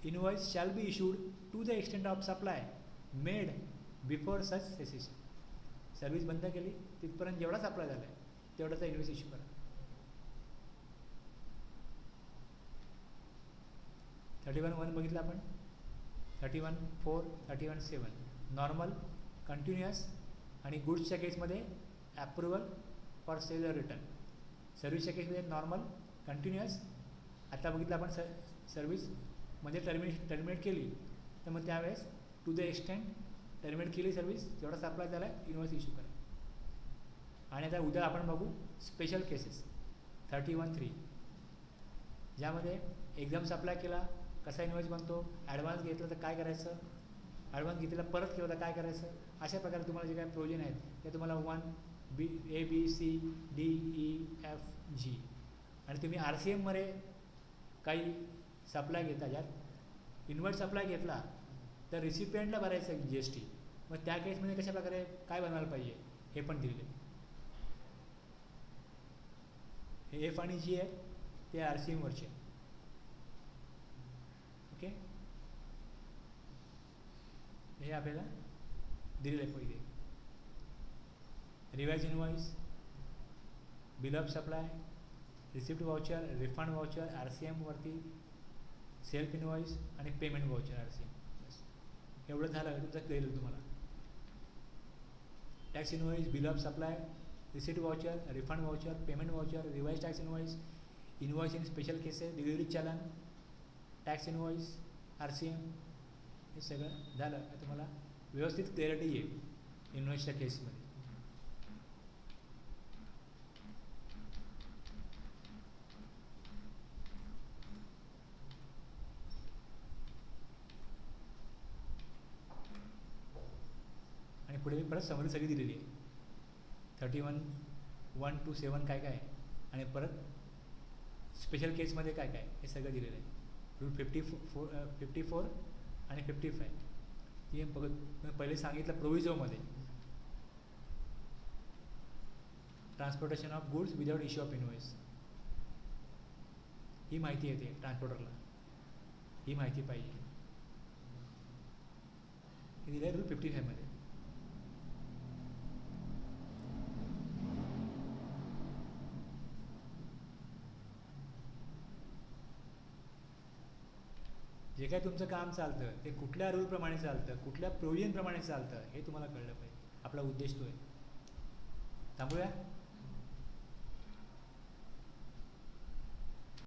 invoice shall be issued to the extent of supply made before such cessation. Service बंद केली तिथपर्यंत जेवढा सप्लाय झाला आहे तेवढाचा इन्व्हॉइस इश्यू करा. 31(1) बघितलं आपण, 31(4), 31(7) नॉर्मल, कंटिन्युअस आणि गुड्सच्या केसमध्ये ॲप्रुव्हल फॉर सेल रिटर्न. सर्व्हिसच्या केसमध्ये नॉर्मल, कंटिन्युअस. आता बघितलं आपण सर्व्हिस म्हणजे टर्मिनेट केली तर मग त्यावेळेस टू द एक्सटेंट टर्मिनेट केली सर्व्हिस, जेवढा सप्लाय झाला आहे इन्व्हॉइस इश्यू करा. आणि आता उद्या आपण बघू स्पेशल केसेस 31(3), ज्यामध्ये एकदम सप्लाय केला कसा इन्व्हॉइस बनतो, ॲडव्हान्स घेतलं तर काय करायचं, ॲडव्हान्स घेतलेला परत केलं तर काय करायचं, अशा प्रकारे तुम्हाला जे काही प्रोविजन आहेत ते तुम्हाला 1 A B C D E F G. आणि तुम्ही RCMमध्ये काही सप्लाय घेता, ज्यात इन्व्हर्ट सप्लाय घेतला तर रिसिपियंटला भरायचं GST. मग त्या केसमध्ये कशा प्रकारे काय बनवायला पाहिजे हे पण दिलेलं आहे. हे F आणि G आहे ते RCMवरचे. ओके, हे आपल्याला दिलेलं आहे पहिले. Revise invoice, bill of supply, receipt voucher, refund voucher RCMवरती, सेल्फ इन्व्हॉइस आणि पेमेंट वाउचर RCM. बस एवढं झालं तुमचं क्लिअर होईल तुम्हाला. Tax invoice, bill of supply, receipt voucher, refund voucher, payment voucher, revise tax invoice, invoice in special cases, delivery challan, tax invoice, RCM, हे सगळं झालं. तुम्हाला व्यवस्थित क्लिअरिटी येईल इन्व्हॉइसच्या केसमध्ये. आणि पुढे परत समरी सगळी दिलेली आहे, 31(1) to 7 काय काय, आणि परत स्पेशल केसमध्ये काय काय हे सगळं दिलेलं आहे. रूल 54 आणि 55. ती पहिले सांगितलं प्रोव्हिजोमध्ये transportation of goods without issue of invoice, ही माहिती येते ट्रान्सपोर्टरला, ही माहिती पाहिजे. हे दिलं आहे रूल 55 मध्ये. जे काय तुमचं काम चालतं ते कुठल्या रूलप्रमाणे चालतं, कुठल्या प्रोव्हिजनप्रमाणे चालतं हे तुम्हाला कळलं पाहिजे. आपला उद्देश तो आहे. थांबूया.